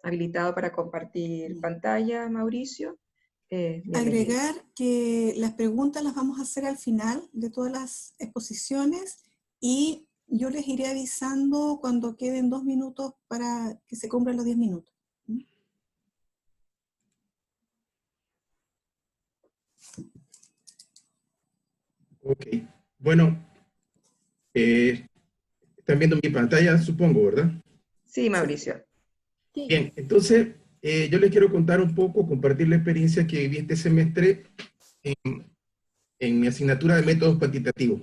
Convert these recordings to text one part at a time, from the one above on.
habilitado para compartir pantalla, Mauricio. Bienvenido. Agregar que las preguntas las vamos a hacer al final de todas las exposiciones y yo les iré avisando cuando queden 2 minutos para que se cumplan los 10 minutos. Ok, bueno, están viendo mi pantalla, supongo, ¿verdad? Sí, Mauricio. Sí. Bien, entonces yo les quiero contar un poco, compartir la experiencia que viví este semestre en mi asignatura de métodos cuantitativos.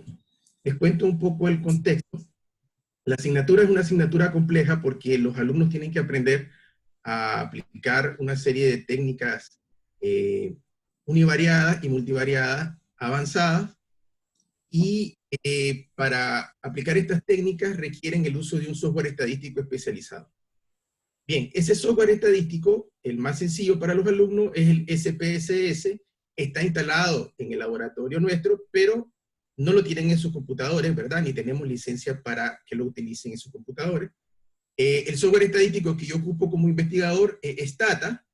Les cuento un poco el contexto. La asignatura es una asignatura compleja porque los alumnos tienen que aprender a aplicar una serie de técnicas univariadas y multivariadas avanzadas, y para aplicar estas técnicas requieren el uso de un software estadístico especializado. Bien, ese software estadístico, el más sencillo para los alumnos, es el SPSS, está instalado en el laboratorio nuestro, pero no lo tienen en sus computadores, ¿verdad? Ni tenemos licencia para que lo utilicen en sus computadores. El software estadístico que yo ocupo como investigador es Stata,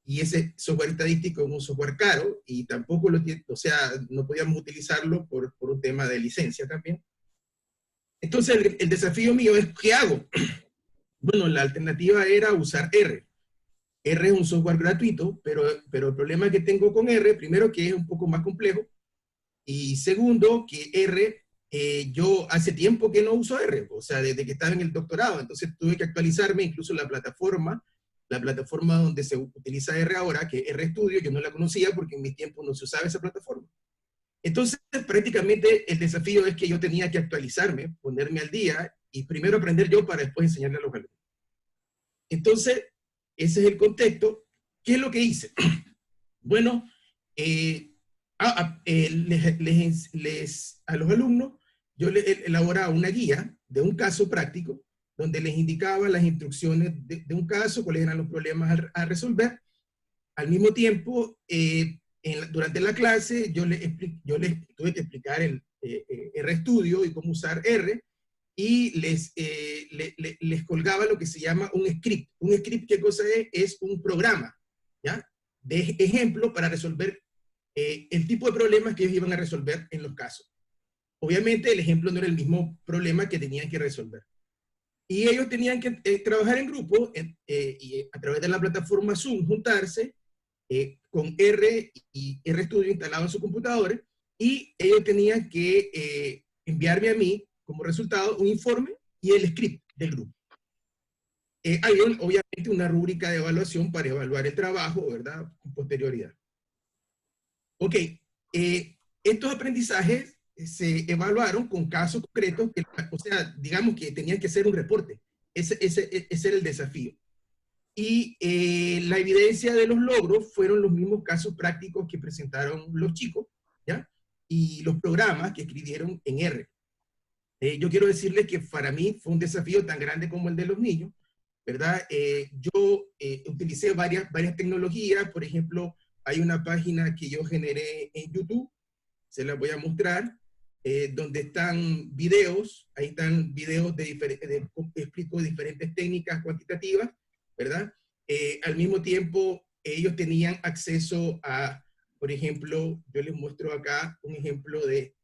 y ese software estadístico es un software caro, y tampoco lo tiene, o sea, no podíamos utilizarlo por un tema de licencia también. Entonces el desafío mío es, ¿qué hago? Bueno, la alternativa era usar R. R es un software gratuito, pero el problema que tengo con R, primero que es un poco más complejo, y segundo que R, yo hace tiempo que no uso R, o sea, desde que estaba en el doctorado, entonces tuve que actualizarme, incluso la plataforma donde se utiliza R ahora, que es RStudio, yo no la conocía porque en mis tiempos no se usaba esa plataforma. Entonces, prácticamente el desafío es que yo tenía que actualizarme, ponerme al día, y primero aprender yo para después enseñarle a los alumnos. Entonces, ese es el contexto. ¿Qué es lo que hice? Bueno, a los alumnos yo les elaboraba una guía de un caso práctico donde les indicaba las instrucciones de un caso, cuáles eran los problemas a resolver. Al mismo tiempo, durante la clase yo les tuve que explicar el RStudio y cómo usar R, y les colgaba lo que se llama un script. Un script, ¿qué cosa es? Es un programa, ¿ya? De ejemplo para resolver el tipo de problemas que ellos iban a resolver en los casos. Obviamente el ejemplo no era el mismo problema que tenían que resolver. Y ellos tenían que trabajar en grupo y a través de la plataforma Zoom juntarse con R y RStudio instalado en sus computadores, y ellos tenían que enviarme a mí como resultado un informe y el script del grupo. Hay obviamente una rúbrica de evaluación para evaluar el trabajo, ¿verdad? Con posterioridad. Ok, estos aprendizajes se evaluaron con casos concretos, o sea, digamos que tenían que ser un reporte. Ese era el desafío. Y la evidencia de los logros fueron los mismos casos prácticos que presentaron los chicos, ¿ya? Y los programas que escribieron en R. Yo quiero decirles que para mí fue un desafío tan grande como el de los niños, ¿verdad? Yo utilicé varias tecnologías. Por ejemplo, hay una página que yo generé en YouTube, se las voy a mostrar, donde están videos, ahí están videos explico diferentes técnicas cuantitativas, ¿verdad? Al mismo tiempo, ellos tenían acceso a, por ejemplo, yo les muestro acá un ejemplo de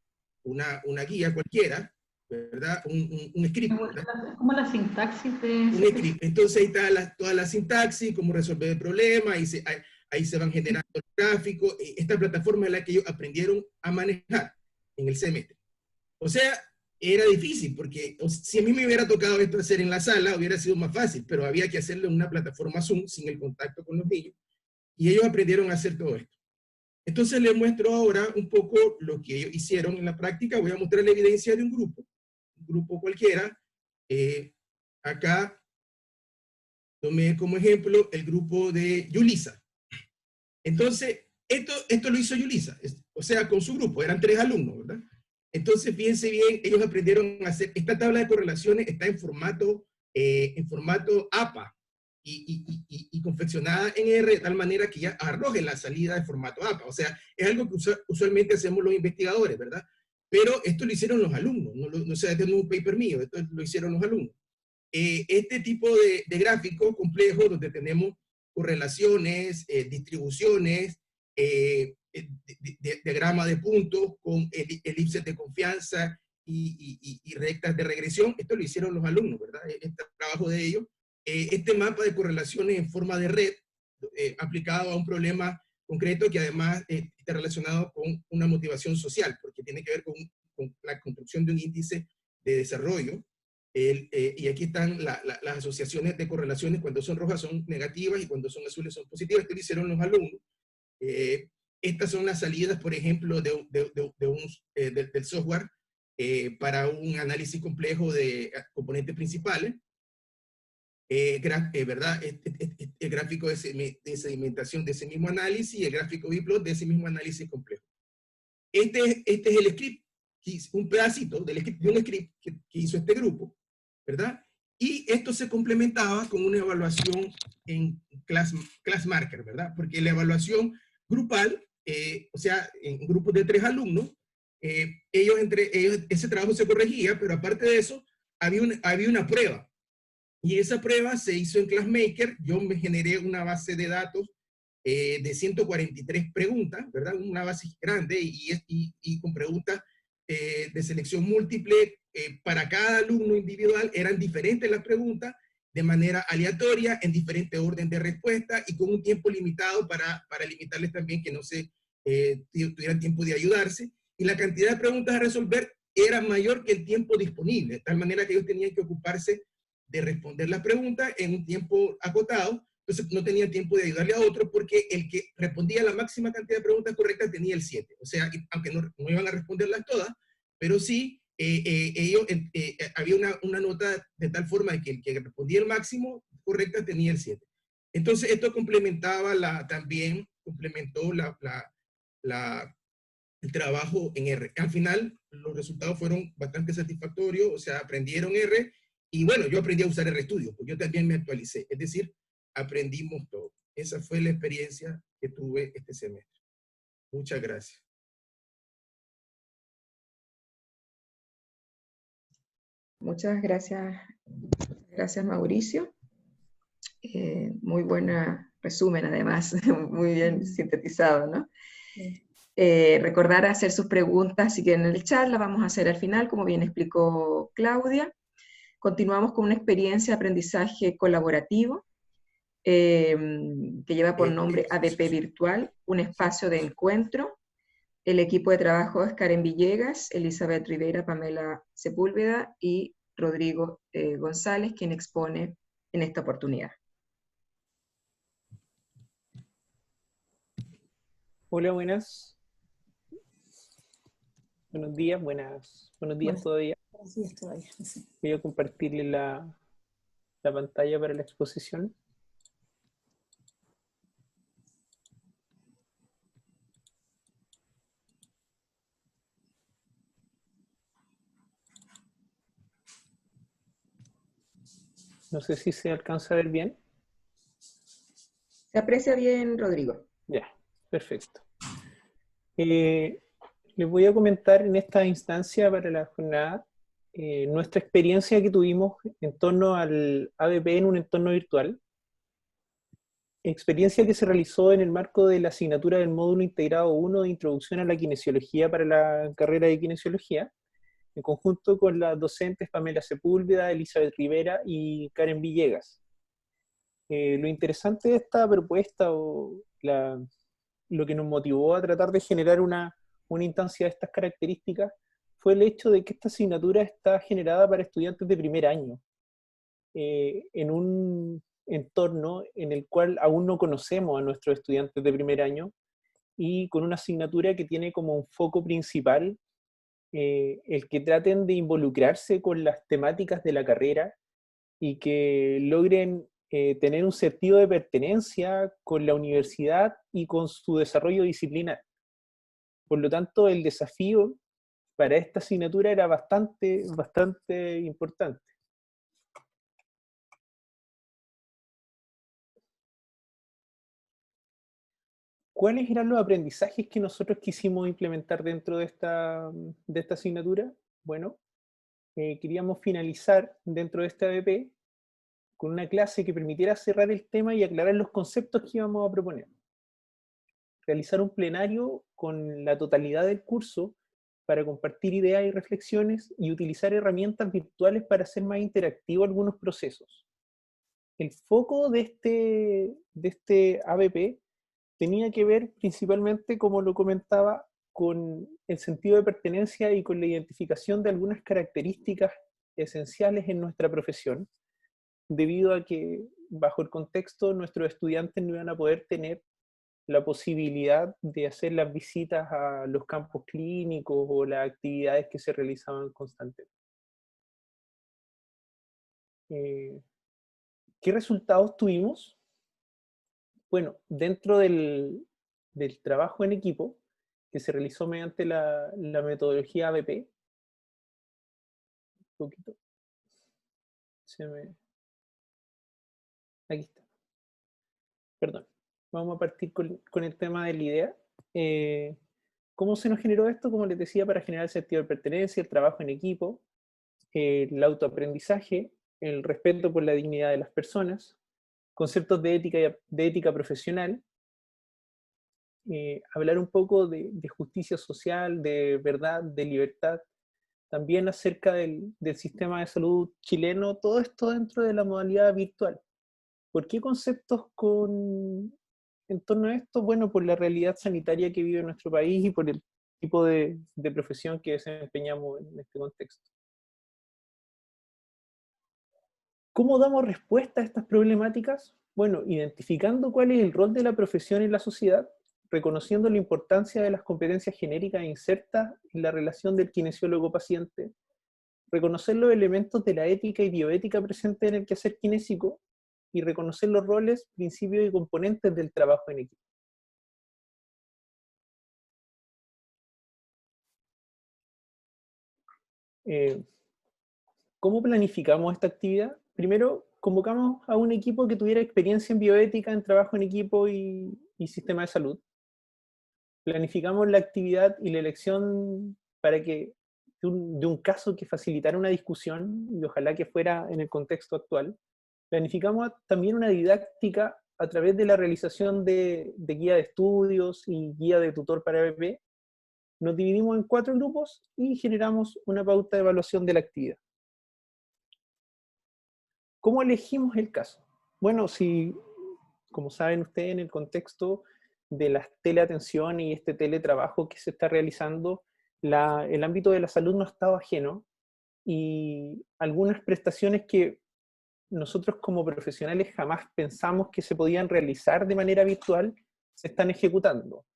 una guía cualquiera, ¿verdad? Un script, ¿verdad? ¿Cómo la sintaxis de Un script. Entonces ahí está toda la sintaxis, cómo resolver el problema, ahí se van generando los gráficos. Esta plataforma es la que ellos aprendieron a manejar en el semestre. O sea, era difícil, porque si a mí me hubiera tocado esto hacer en la sala, hubiera sido más fácil, pero había que hacerlo en una plataforma Zoom, sin el contacto con los niños, y ellos aprendieron a hacer todo esto. Entonces les muestro ahora un poco lo que ellos hicieron en la práctica. Voy a mostrar la evidencia de un grupo cualquiera. Acá tomé como ejemplo el grupo de Yulisa. Entonces, esto lo hizo Yulisa, o sea, con su grupo, eran 3 alumnos, ¿verdad? Entonces, fíjense bien, ellos aprendieron a hacer, esta tabla de correlaciones está en formato APA, y confeccionada en R de tal manera que ya arroje la salida de formato APA. O sea, es algo que usualmente hacemos los investigadores, ¿verdad? Pero esto lo hicieron los alumnos, no, o sea, este no es un paper mío, esto lo hicieron los alumnos. este tipo de gráficos complejos donde tenemos correlaciones, distribuciones, diagrama de puntos con elipses de confianza y rectas de regresión. Esto lo hicieron los alumnos, ¿verdad? Este trabajo de ellos. Este mapa de correlaciones en forma de red aplicado a un problema concreto que además está relacionado con una motivación social, porque tiene que ver con la construcción de un índice de desarrollo. Y aquí están las asociaciones de correlaciones. Cuando son rojas son negativas y cuando son azules son positivas. Esto lo hicieron los alumnos. Estas son las salidas, por ejemplo, del software para un análisis complejo de componentes principales. ¿Verdad? El gráfico de sedimentación de ese mismo análisis y el gráfico biplot de ese mismo análisis complejo. Este es el script, un pedacito de un script que hizo este grupo, ¿verdad? Y esto se complementaba con una evaluación en class marker, ¿verdad? Porque la evaluación grupal, o sea, en grupos de 3 alumnos, entre ellos ese trabajo se corregía, pero aparte de eso, había una prueba. Y esa prueba se hizo en ClassMaker. Yo me generé una base de datos de 143 preguntas, ¿verdad? Una base grande y con preguntas de selección múltiple para cada alumno individual. Eran diferentes las preguntas, de manera aleatoria, en diferente orden de respuesta y con un tiempo limitado para limitarles también que no se tuvieran tiempo de ayudarse. Y la cantidad de preguntas a resolver era mayor que el tiempo disponible, de tal manera que ellos tenían que ocuparse de responder las preguntas en un tiempo acotado. Entonces no tenían tiempo de ayudarle a otro porque el que respondía la máxima cantidad de preguntas correctas tenía el 7. O sea, aunque no iban a responderlas todas, pero sí había una nota de tal forma que el que respondía el máximo correcta tenía el 7. Entonces esto también complementó el trabajo en R. Al final los resultados fueron bastante satisfactorios, o sea, aprendieron R. Y bueno, yo aprendí a usar RStudio, pues yo también me actualicé. Es decir, aprendimos todo. Esa fue la experiencia que tuve este semestre. Muchas gracias. Muchas gracias. Gracias, Mauricio. Muy buen resumen, además, muy bien sintetizado, ¿no? Recordar hacer sus preguntas, si quieren, en el chat, las vamos a hacer al final, como bien explicó Claudia. Continuamos con una experiencia de aprendizaje colaborativo que lleva por nombre ABP Virtual, un espacio de encuentro. El equipo de trabajo es Karen Villegas, Elizabeth Rivera, Pamela Sepúlveda y Rodrigo González, quien expone en esta oportunidad. Hola, buenas. Buenos días, buenos días todavía. Buenos días todavía. Sí. Voy a compartirle la pantalla para la exposición. No sé si se alcanza a ver bien. ¿Se aprecia bien, Rodrigo? Ya, perfecto. Les voy a comentar en esta instancia para la jornada nuestra experiencia que tuvimos en torno al ABP en un entorno virtual. Experiencia que se realizó en el marco de la asignatura del módulo integrado 1 de Introducción a la Kinesiología para la carrera de Kinesiología, en conjunto con las docentes Pamela Sepúlveda, Elizabeth Rivera y Karen Villegas. Lo interesante de esta propuesta, lo que nos motivó a tratar de generar una instancia de estas características, fue el hecho de que esta asignatura está generada para estudiantes de primer año, en un entorno en el cual aún no conocemos a nuestros estudiantes de primer año, y con una asignatura que tiene como un foco principal el que traten de involucrarse con las temáticas de la carrera y que logren tener un sentido de pertenencia con la universidad y con su desarrollo disciplinar. Por lo tanto, el desafío para esta asignatura era bastante importante. ¿Cuáles eran los aprendizajes que nosotros quisimos implementar dentro de esta asignatura? Bueno, queríamos finalizar dentro de este ABP con una clase que permitiera cerrar el tema y aclarar los conceptos que íbamos a proponer. Realizar un plenario con la totalidad del curso para compartir ideas y reflexiones y utilizar herramientas virtuales para hacer más interactivo algunos procesos. El foco de este ABP tenía que ver principalmente, como lo comentaba, con el sentido de pertenencia y con la identificación de algunas características esenciales en nuestra profesión, debido a que bajo el contexto nuestros estudiantes no iban a poder tener la posibilidad de hacer las visitas a los campos clínicos o las actividades que se realizaban constantemente. ¿Qué resultados tuvimos? Bueno, dentro del trabajo en equipo, que se realizó mediante la metodología ABP, un poquito, aquí está, perdón, vamos a partir con el tema de la idea. ¿Cómo se nos generó esto? Como les decía, para generar el sentido de pertenencia, el trabajo en equipo, el autoaprendizaje, el respeto por la dignidad de las personas, conceptos de ética profesional, hablar un poco de justicia social, de verdad, de libertad, también acerca del sistema de salud chileno, todo esto dentro de la modalidad virtual. ¿Por qué conceptos en torno a esto? Bueno, por la realidad sanitaria que vive nuestro país y por el tipo de profesión que desempeñamos en este contexto. ¿Cómo damos respuesta a estas problemáticas? Bueno, identificando cuál es el rol de la profesión en la sociedad, reconociendo la importancia de las competencias genéricas insertas en la relación del kinesiólogo-paciente, reconocer los elementos de la ética y bioética presentes en el quehacer kinésico y reconocer los roles, principios y componentes del trabajo en equipo. ¿Cómo planificamos esta actividad? Primero, convocamos a un equipo que tuviera experiencia en bioética, en trabajo en equipo y sistema de salud. Planificamos la actividad y la elección para que de un caso que facilitara una discusión, y ojalá que fuera en el contexto actual. Planificamos también una didáctica a través de la realización de guía de estudios y guía de tutor para ABP. Nos dividimos en 4 grupos y generamos una pauta de evaluación de la actividad. ¿Cómo elegimos el caso? Bueno, si, como saben ustedes, en el contexto de las teleatención y este teletrabajo que se está realizando, el ámbito de la salud no ha estado ajeno, y algunas prestaciones que nosotros como profesionales jamás pensamos que se podían realizar de manera virtual, se están ejecutando.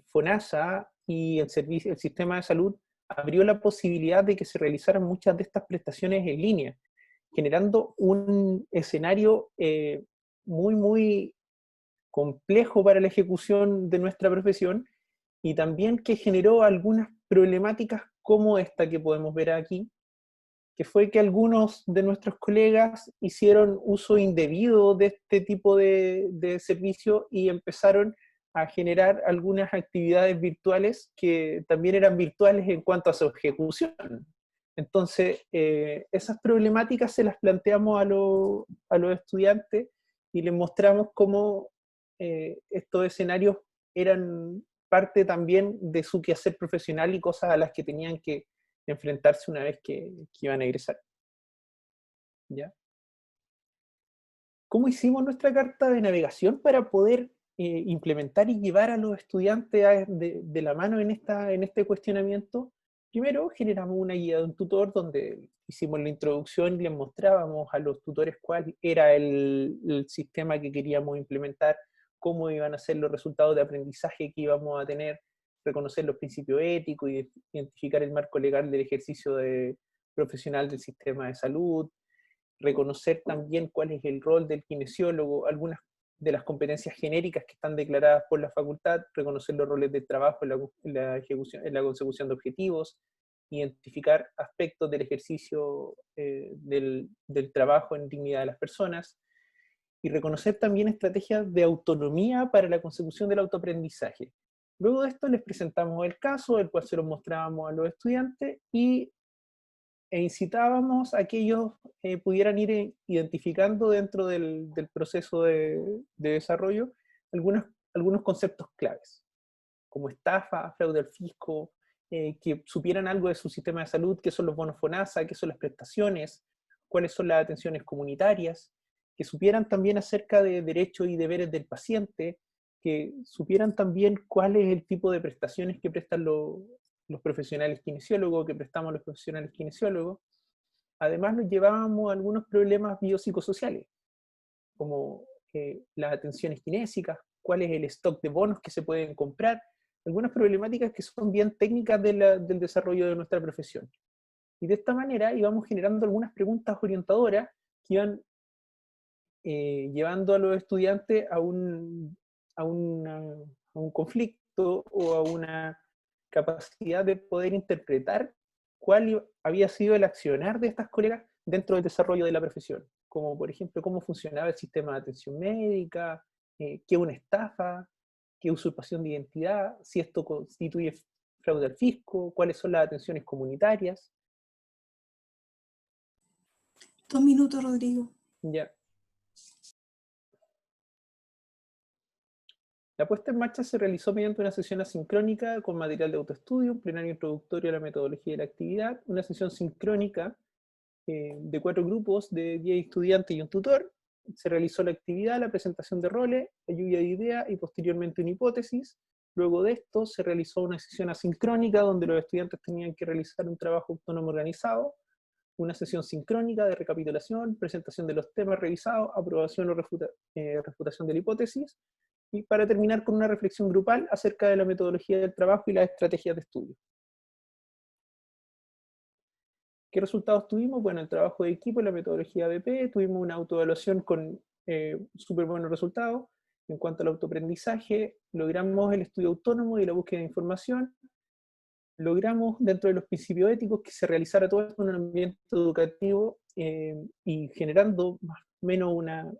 FONASA y el sistema de salud abrió la posibilidad de que se realizaran muchas de estas prestaciones en línea, generando un escenario muy complejo para la ejecución de nuestra profesión, y también que generó algunas problemáticas como esta que podemos ver aquí, que fue que algunos de nuestros colegas hicieron uso indebido de este tipo de servicio y empezaron a generar algunas actividades virtuales que también eran virtuales en cuanto a su ejecución. Entonces, esas problemáticas se las planteamos a los estudiantes y les mostramos cómo estos escenarios eran parte también de su quehacer profesional y cosas a las que tenían que enfrentarse una vez que iban a egresar. ¿Ya? ¿Cómo hicimos nuestra carta de navegación para poder implementar y llevar a los estudiantes de la mano en este cuestionamiento? Primero generamos una guía de un tutor donde hicimos la introducción y les mostrábamos a los tutores cuál era el sistema que queríamos implementar, cómo iban a ser los resultados de aprendizaje que íbamos a tener, reconocer los principios éticos, identificar el marco legal del ejercicio profesional del sistema de salud, reconocer también cuál es el rol del kinesiólogo, algunas de las competencias genéricas que están declaradas por la facultad, reconocer los roles de trabajo en la consecución de objetivos, identificar aspectos del ejercicio del trabajo en dignidad de las personas, y reconocer también estrategias de autonomía para la consecución del autoaprendizaje. Luego de esto les presentamos el caso, el cual se lo mostrábamos a los estudiantes, y e incitábamos a que ellos pudieran ir identificando dentro del proceso de desarrollo algunos conceptos claves, como estafa, fraude al fisco, que supieran algo de su sistema de salud, qué son los bonos FONASA, qué son las prestaciones, cuáles son las atenciones comunitarias, que supieran también acerca de derechos y deberes del paciente, que supieran también cuál es el tipo de prestaciones que prestan los profesionales kinesiólogos, que prestamos los profesionales kinesiólogos. Además nos llevábamos a algunos problemas biopsicosociales, como las atenciones kinésicas, cuál es el stock de bonos que se pueden comprar, algunas problemáticas que son bien técnicas del desarrollo de nuestra profesión. Y de esta manera íbamos generando algunas preguntas orientadoras que iban llevando a los estudiantes a un conflicto o a una capacidad de poder interpretar cuál había sido el accionar de estas colegas dentro del desarrollo de la profesión, como por ejemplo cómo funcionaba el sistema de atención médica, qué es una estafa, qué es usurpación de identidad, si esto constituye fraude al fisco, cuáles son las atenciones comunitarias. 2 minutos, Rodrigo. Ya. La puesta en marcha se realizó mediante una sesión asincrónica con material de autoestudio, un plenario introductorio a la metodología de la actividad, una sesión sincrónica de 4 grupos de 10 estudiantes y un tutor. Se realizó la actividad, la presentación de roles, la lluvia de ideas y posteriormente una hipótesis. Luego de esto se realizó una sesión asincrónica donde los estudiantes tenían que realizar un trabajo autónomo organizado, una sesión sincrónica de recapitulación, presentación de los temas revisados, aprobación o refutación de la hipótesis, y para terminar con una reflexión grupal acerca de la metodología del trabajo y las estrategias de estudio. ¿Qué resultados tuvimos? Bueno, el trabajo de equipo y la metodología ABP, tuvimos una autoevaluación con súper buenos resultados. En cuanto al autoaprendizaje, logramos el estudio autónomo y la búsqueda de información. Logramos, dentro de los principios éticos, que se realizara todo esto en un ambiente educativo y generando más o menos una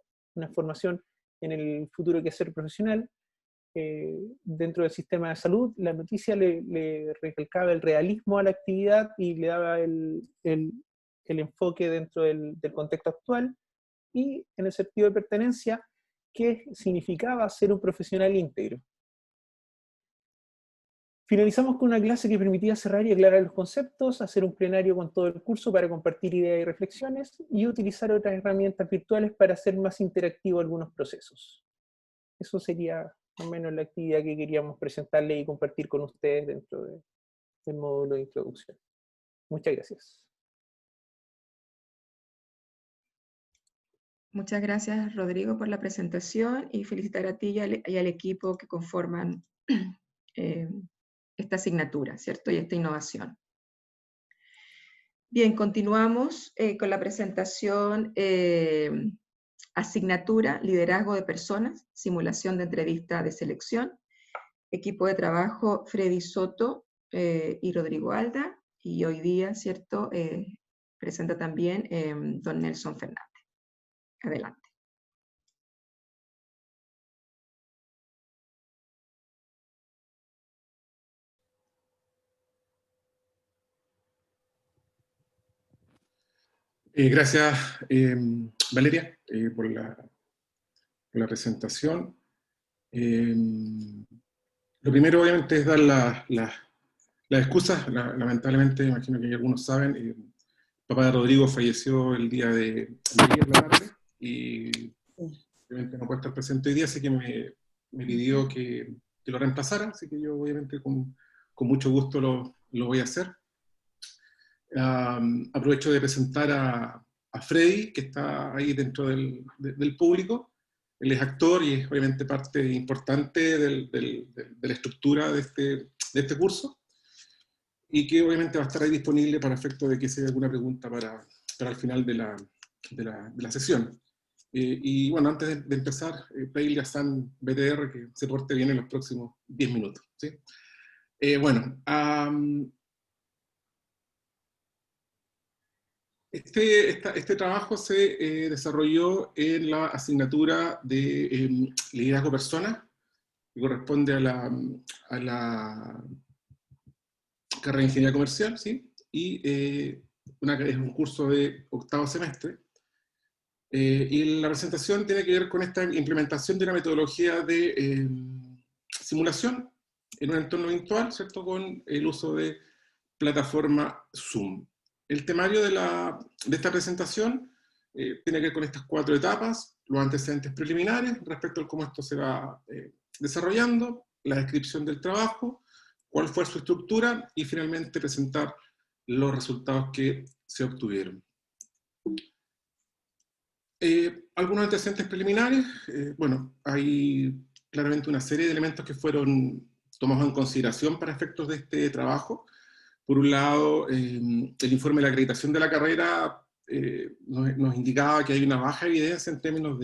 formación en el futuro que ser profesional. Dentro del sistema de salud, la noticia le recalcaba el realismo a la actividad y le daba el enfoque dentro del contexto actual, y en el sentido de pertenencia, ¿qué significaba ser un profesional íntegro? Finalizamos con una clase que permitía cerrar y aclarar los conceptos, hacer un plenario con todo el curso para compartir ideas y reflexiones, y utilizar otras herramientas virtuales para hacer más interactivos algunos procesos. Eso sería más o menos la actividad que queríamos presentarle y compartir con ustedes dentro del módulo de introducción. Muchas gracias. Muchas gracias, Rodrigo, por la presentación, y felicitar a ti y al equipo que conforman esta asignatura, ¿cierto? Y esta innovación. Bien, continuamos con la presentación asignatura, liderazgo de personas, simulación de entrevista de selección, equipo de trabajo Freddy Soto y Rodrigo Alda, y hoy día, ¿cierto? Presenta también don Nelson Fernández. Adelante. Gracias, Valeria, por la presentación. Lo primero, obviamente, es dar las excusas. Lamentablemente, imagino que algunos saben, el papá de Rodrigo falleció el día de ayer en la tarde, y obviamente no puede estar presente hoy día, así que me pidió que lo reemplazara, así que yo obviamente con mucho gusto lo voy a hacer. Aprovecho de presentar a Freddy, que está ahí dentro del público. Él es actor y es obviamente parte importante de la estructura de este curso, y que obviamente va a estar ahí disponible para efecto de que sea alguna pregunta para el final de la sesión. Y bueno, antes de empezar, pedirle a San BTR que se porte bien en los próximos 10 minutos, ¿sí? Bueno, este trabajo se desarrolló en la asignatura de liderazgo persona, que corresponde a la carrera de ingeniería comercial, ¿sí? Y es un curso de 8º semestre, y la presentación tiene que ver con esta implementación de una metodología de simulación en un entorno virtual, ¿cierto? Con el uso de plataforma Zoom. El temario de esta presentación tiene que ver con estas 4 etapas: los antecedentes preliminares respecto a cómo esto se va desarrollando, la descripción del trabajo, cuál fue su estructura y finalmente presentar los resultados que se obtuvieron. Algunos antecedentes preliminares, bueno, hay claramente una serie de elementos que fueron tomados en consideración para efectos de este trabajo. Por un lado, el informe de la acreditación de la carrera nos indicaba que hay una baja evidencia en términos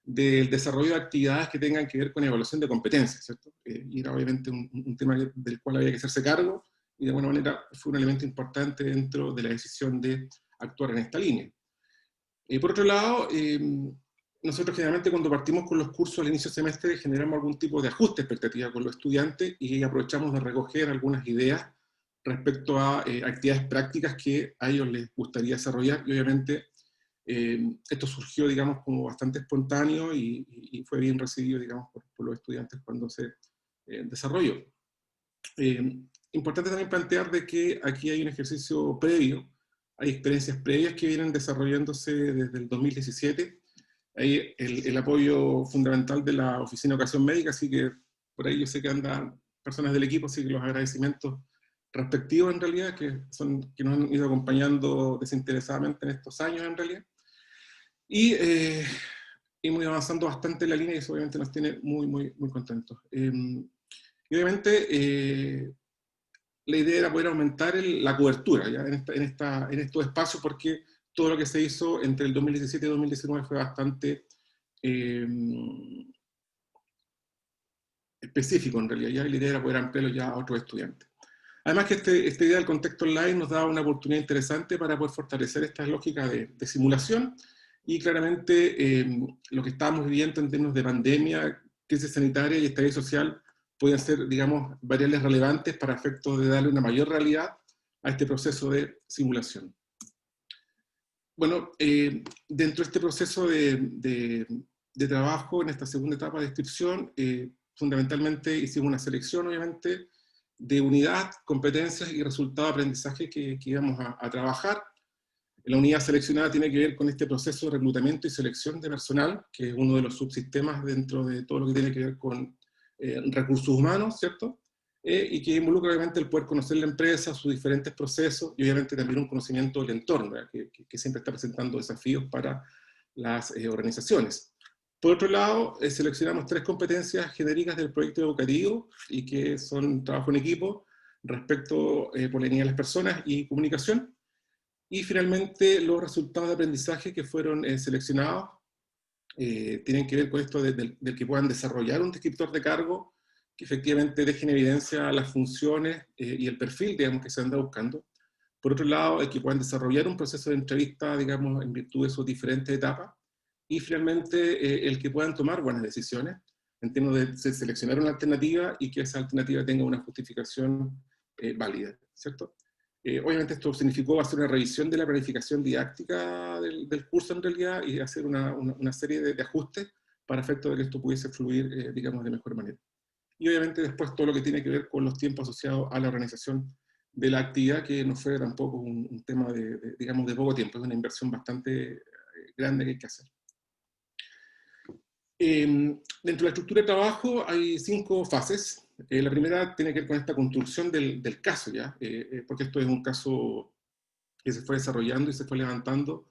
del desarrollo de actividades que tengan que ver con evaluación de competencias, ¿cierto? Y era obviamente un tema del cual había que hacerse cargo, y de alguna manera fue un elemento importante dentro de la decisión de actuar en esta línea. Por otro lado, nosotros generalmente cuando partimos con los cursos al inicio del semestre generamos algún tipo de ajuste de expectativa con los estudiantes y aprovechamos de recoger algunas ideas respecto a actividades prácticas que a ellos les gustaría desarrollar, y obviamente esto surgió, digamos, como bastante espontáneo y fue bien recibido, digamos, por los estudiantes cuando se desarrolló. Importante también plantear de que aquí hay un ejercicio previo, hay experiencias previas que vienen desarrollándose desde el 2017, hay el apoyo fundamental de la Oficina de Educación Médica, así que por ahí yo sé que andan personas del equipo, así que los agradecimientos respectivos en realidad, que nos han ido acompañando desinteresadamente en estos años en realidad. Y hemos ido avanzando bastante en la línea y eso obviamente nos tiene muy, muy, muy contentos. Y obviamente la idea era poder aumentar la cobertura ¿ya? En estos espacios, porque todo lo que se hizo entre el 2017 y 2019 fue bastante específico en realidad, ¿ya? Y la idea era poder ampliarlo ya a otros estudiantes. Además que esta idea del contexto online nos da una oportunidad interesante para poder fortalecer estas lógicas de simulación, y claramente lo que estábamos viviendo en términos de pandemia, crisis sanitaria y estallido social pueden ser, digamos, variables relevantes para efectos de darle una mayor realidad a este proceso de simulación. Bueno, dentro de este proceso de trabajo, en esta segunda etapa de descripción, fundamentalmente hicimos una selección, obviamente, de unidad, competencias y resultado de aprendizaje que íbamos a trabajar. La unidad seleccionada tiene que ver con este proceso de reclutamiento y selección de personal, que es uno de los subsistemas dentro de todo lo que tiene que ver con recursos humanos, ¿cierto? Y que involucra obviamente el poder conocer la empresa, sus diferentes procesos, y obviamente también un conocimiento del entorno, que siempre está presentando desafíos para las organizaciones. Por otro lado, seleccionamos 3 competencias genéricas del proyecto educativo, y que son trabajo en equipo, respecto por la dignidad de las personas y comunicación. Y finalmente, los resultados de aprendizaje que fueron seleccionados tienen que ver con esto del que puedan desarrollar un descriptor de cargo que efectivamente deje en evidencia las funciones y el perfil, digamos, que se anda buscando. Por otro lado, el que puedan desarrollar un proceso de entrevista, digamos, en virtud de sus diferentes etapas. Y finalmente, el que puedan tomar buenas decisiones en términos de seleccionar una alternativa y que esa alternativa tenga una justificación válida, ¿cierto? Obviamente esto significó hacer una revisión de la planificación didáctica del curso en realidad, y hacer una serie de ajustes para efecto de que esto pudiese fluir, digamos, de mejor manera. Y obviamente después todo lo que tiene que ver con los tiempos asociados a la organización de la actividad, que no fue tampoco un tema digamos, de poco tiempo, es una inversión bastante grande que hay que hacer. Dentro de la estructura de trabajo hay 5 fases. La primera tiene que ver con esta construcción del caso, ¿ya? Porque esto es un caso que se fue desarrollando y se fue levantando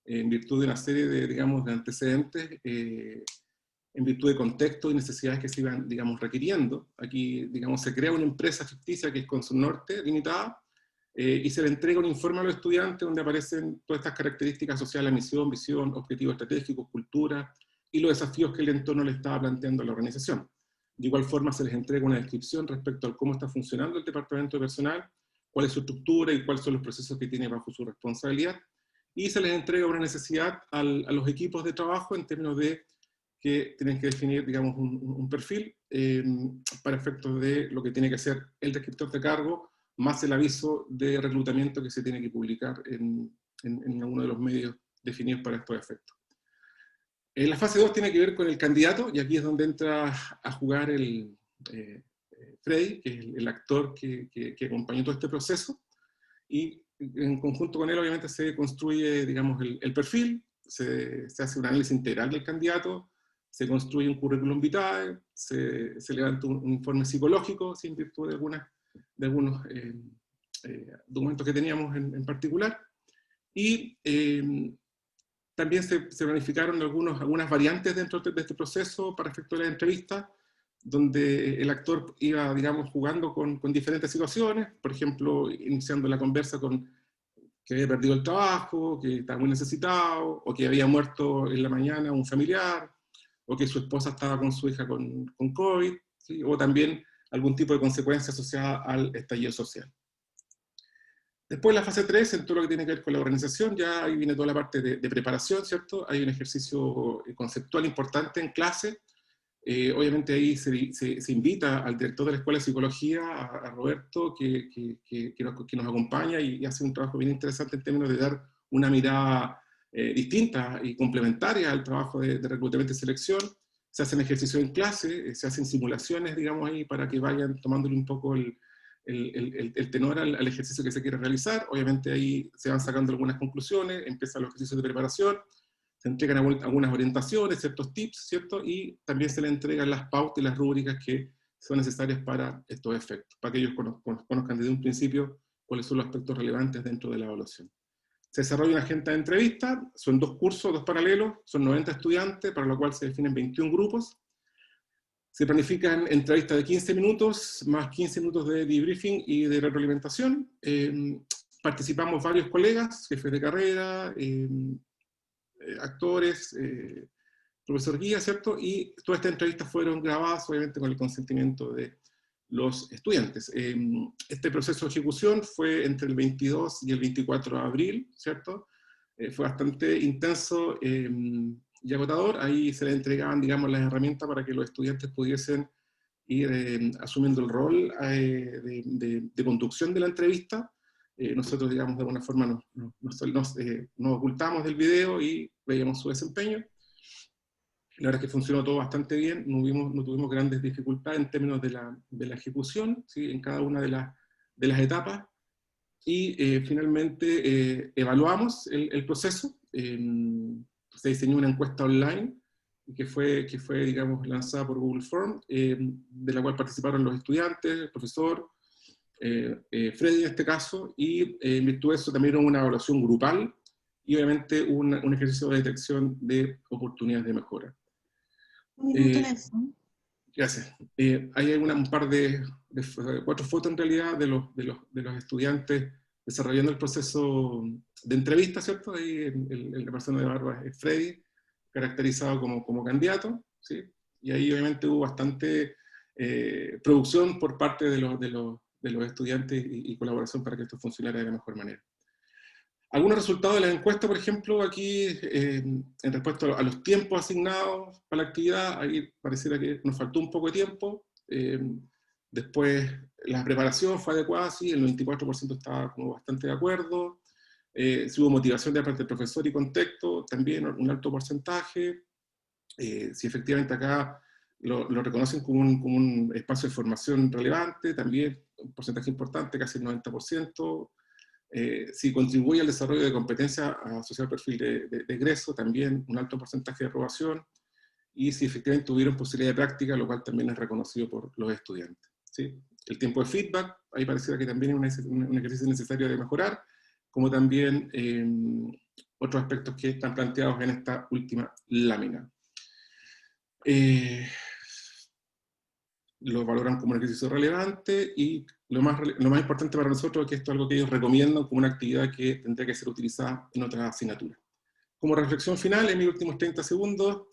en virtud de una serie de, digamos, de antecedentes, en virtud de contextos y necesidades que se iban, digamos, requiriendo. Aquí, digamos, se crea una empresa ficticia que es Consulnorte Limitada, y se le entrega un informe a los estudiantes donde aparecen todas estas características asociadas a la misión, visión, objetivos estratégicos, cultura, y los desafíos que el entorno le estaba planteando a la organización. De igual forma se les entrega una descripción respecto a cómo está funcionando el departamento de personal, cuál es su estructura y cuáles son los procesos que tiene bajo su responsabilidad, y se les entrega una necesidad a los equipos de trabajo en términos de que tienen que definir, digamos, un perfil para efectos de lo que tiene que ser el descriptor de cargo más el aviso de reclutamiento que se tiene que publicar en alguno de los medios definidos para estos efectos. La fase 2 tiene que ver con el candidato, y aquí es donde entra a jugar Freddy, que es el actor que acompañó todo este proceso, y en conjunto con él obviamente se construye, digamos, el perfil, se hace un análisis integral del candidato, se construye un currículum vitae, se levanta un informe psicológico, sin virtud de algunos documentos que teníamos en particular, y también se planificaron algunas variantes dentro de este proceso para efecto de la entrevista, donde el actor iba, digamos, jugando con diferentes situaciones, por ejemplo, iniciando la conversa con que había perdido el trabajo, que estaba muy necesitado, o que había muerto en la mañana un familiar, o que su esposa estaba con su hija con COVID, ¿sí? O también algún tipo de consecuencia asociada al estallido social. Después la fase 3, en todo lo que tiene que ver con la organización, ya ahí viene toda la parte de preparación, ¿cierto? Hay un ejercicio conceptual importante en clase. Obviamente ahí se invita al director de la Escuela de Psicología, a Roberto, que nos acompaña y hace un trabajo bien interesante en términos de dar una mirada distinta y complementaria al trabajo de reclutamiento y selección. Se hacen ejercicios en clase, se hacen simulaciones, digamos, ahí para que vayan tomándole un poco el tenor al ejercicio que se quiere realizar. Obviamente ahí se van sacando algunas conclusiones, empiezan los ejercicios de preparación, se entregan algunas orientaciones, ciertos tips, ¿cierto? Y también se le entregan las pautas y las rúbricas que son necesarias para estos efectos, para que ellos conozcan desde un principio cuáles son los aspectos relevantes dentro de la evaluación. Se desarrolla una agenda de entrevistas, son 2 cursos, 2 paralelos, son 90 estudiantes, para lo cual se definen 21 grupos. Se planifican entrevistas de 15 minutos, más 15 minutos de debriefing y de retroalimentación. Participamos varios colegas, jefes de carrera, actores, profesor guía, ¿cierto? Y todas estas entrevistas fueron grabadas, obviamente, con el consentimiento de los estudiantes. Este proceso de ejecución fue entre el 22 y el 24 de abril, ¿cierto? Fue bastante intenso y agotador. Ahí se les entregaban, digamos, las herramientas para que los estudiantes pudiesen ir asumiendo el rol de conducción de la entrevista. Nosotros, digamos, de alguna forma nos ocultamos del video y veíamos su desempeño. La verdad es que funcionó todo bastante bien, no tuvimos grandes dificultades en términos de la ejecución, ¿sí? En cada una de las etapas. Y finalmente evaluamos el proceso. Se diseñó una encuesta online que fue digamos, lanzada por Google Form, de la cual participaron los estudiantes, el profesor, Freddy en este caso, y en virtud de eso también hubo una evaluación grupal y obviamente un ejercicio de detección de oportunidades de mejora. Un minuto, Nelson. Gracias. Hay un par de 4 fotos en realidad de los estudiantes desarrollando el proceso de entrevista, ¿cierto? Ahí la persona de barba es Freddy, caracterizado como candidato, ¿sí? Y ahí obviamente hubo bastante producción por parte de los estudiantes y colaboración para que esto funcionara de la mejor manera. Algunos resultados de la encuesta, por ejemplo, aquí, en respuesta a los tiempos asignados para la actividad, ahí pareciera que nos faltó un poco de tiempo. Después, la preparación fue adecuada, sí, el 94% estaba como bastante de acuerdo. Si hubo motivación de parte del profesor y contexto, también un alto porcentaje. Si efectivamente acá lo reconocen como un espacio de formación relevante, también un porcentaje importante, casi el 90%. Si contribuye al desarrollo de competencias asociado al perfil de egreso, también un alto porcentaje de aprobación, y si efectivamente tuvieron posibilidad de práctica, lo cual también es reconocido por los estudiantes, ¿sí? El tiempo de feedback, ahí pareciera que también es un ejercicio necesario de mejorar, como también otros aspectos que están planteados en esta última lámina. Lo valoran como un ejercicio relevante, y lo más importante para nosotros es que esto es algo que ellos recomiendan como una actividad que tendría que ser utilizada en otras asignaturas. Como reflexión final, en mis últimos 30 segundos,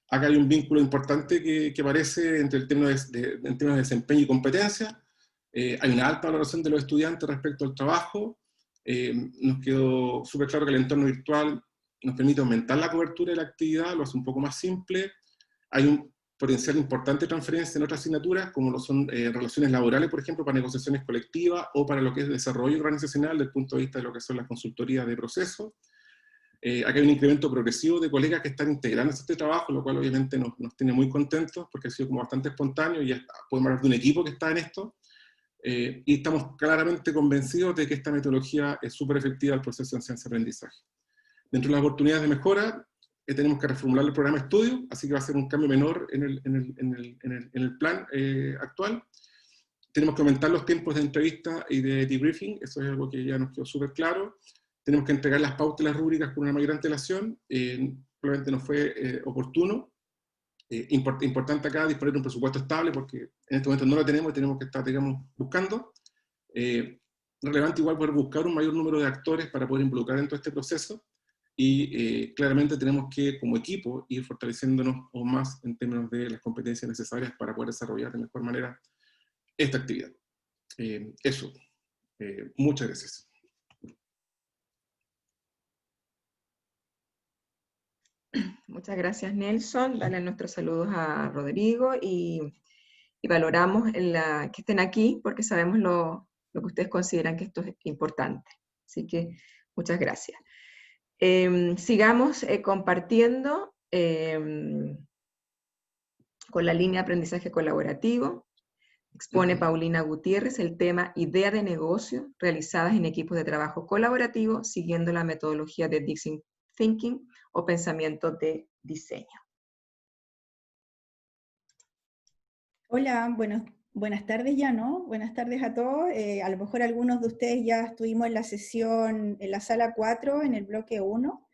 acá hay un vínculo importante que aparece entre el términos de desempeño y competencia. Hay una alta valoración de los estudiantes respecto al trabajo. Nos quedó súper claro que el entorno virtual nos permite aumentar la cobertura de la actividad, lo hace un poco más simple. Hay potencial importante transferencia en otras asignaturas, como lo son relaciones laborales, por ejemplo, para negociaciones colectivas, o para lo que es desarrollo organizacional desde el punto de vista de lo que son las consultorías de proceso. Aquí hay un incremento progresivo de colegas que están integrándose a este trabajo, lo cual obviamente nos tiene muy contentos, porque ha sido como bastante espontáneo, y ya podemos hablar de un equipo que está en esto, y estamos claramente convencidos de que esta metodología es súper efectiva al proceso de enseñanza-aprendizaje. Dentro de las oportunidades de mejora, tenemos que reformular el programa de estudio, así que va a ser un cambio menor en el plan actual. Tenemos que aumentar los tiempos de entrevista y de debriefing, eso es algo que ya nos quedó súper claro. Tenemos que entregar las pautas y las rúbricas con una mayor antelación, probablemente no fue oportuno. Importante acá disponer de un presupuesto estable, porque en este momento no lo tenemos y tenemos que estar, digamos, buscando. Relevante igual poder buscar un mayor número de actores para poder involucrar en todo este proceso. Y claramente tenemos que, como equipo, ir fortaleciéndonos aún más en términos de las competencias necesarias para poder desarrollar de mejor manera esta actividad. Eso. Muchas gracias. Muchas gracias, Nelson. Dale nuestros saludos a Rodrigo y valoramos que estén aquí porque sabemos lo que ustedes consideran que esto es importante. Así que muchas gracias. Sigamos compartiendo con la línea de aprendizaje colaborativo. Expone Paulina Gutiérrez el tema Idea de negocio realizadas en equipos de trabajo colaborativo siguiendo la metodología de Design Thinking o pensamiento de diseño. Hola, buenas tardes ya, ¿no? Buenas tardes a todos. A lo mejor algunos de ustedes ya estuvimos en la sesión, en la sala 4, en el bloque 1,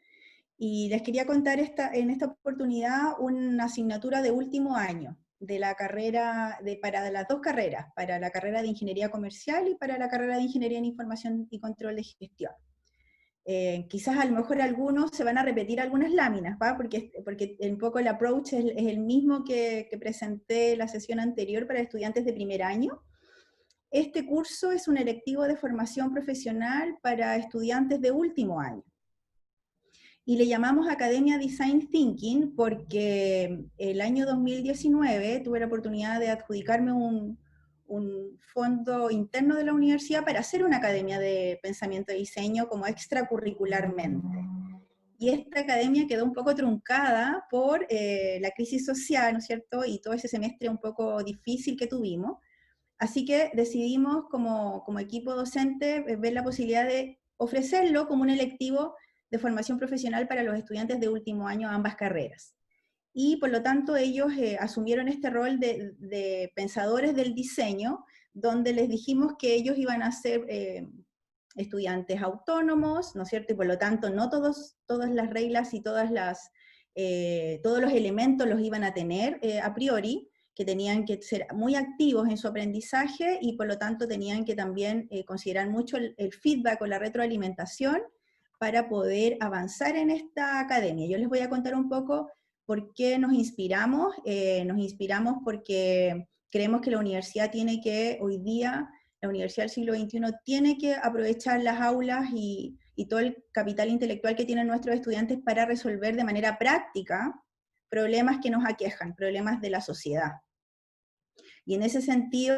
y les quería contar en esta oportunidad una asignatura de último año de la carrera, para las dos carreras, para la carrera de Ingeniería Comercial y para la carrera de Ingeniería en Información y Control de Gestión. Quizás a lo mejor algunos se van a repetir algunas láminas, ¿va? Porque un poco el approach es el mismo que presenté la sesión anterior para estudiantes de primer año. Este curso es un electivo de formación profesional para estudiantes de último año. Y le llamamos Academia Design Thinking porque el año 2019 tuve la oportunidad de adjudicarme un fondo interno de la universidad para hacer una academia de pensamiento de diseño como extracurricularmente. Y esta academia quedó un poco truncada por la crisis social, ¿no es cierto? Y todo ese semestre un poco difícil que tuvimos. Así que decidimos como equipo docente ver la posibilidad de ofrecerlo como un electivo de formación profesional para los estudiantes de último año de ambas carreras. Y por lo tanto ellos asumieron este rol de pensadores del diseño, donde les dijimos que ellos iban a ser estudiantes autónomos, ¿no es cierto? Y por lo tanto no todas las reglas y todos los elementos los iban a tener a priori, que tenían que ser muy activos en su aprendizaje y por lo tanto tenían que también considerar mucho el feedback o la retroalimentación para poder avanzar en esta academia. Yo les voy a contar un poco por qué nos inspiramos. Nos inspiramos porque creemos que la universidad hoy día, la universidad del siglo XXI tiene que aprovechar las aulas y todo el capital intelectual que tienen nuestros estudiantes para resolver de manera práctica problemas que nos aquejan, problemas de la sociedad. Y en ese sentido,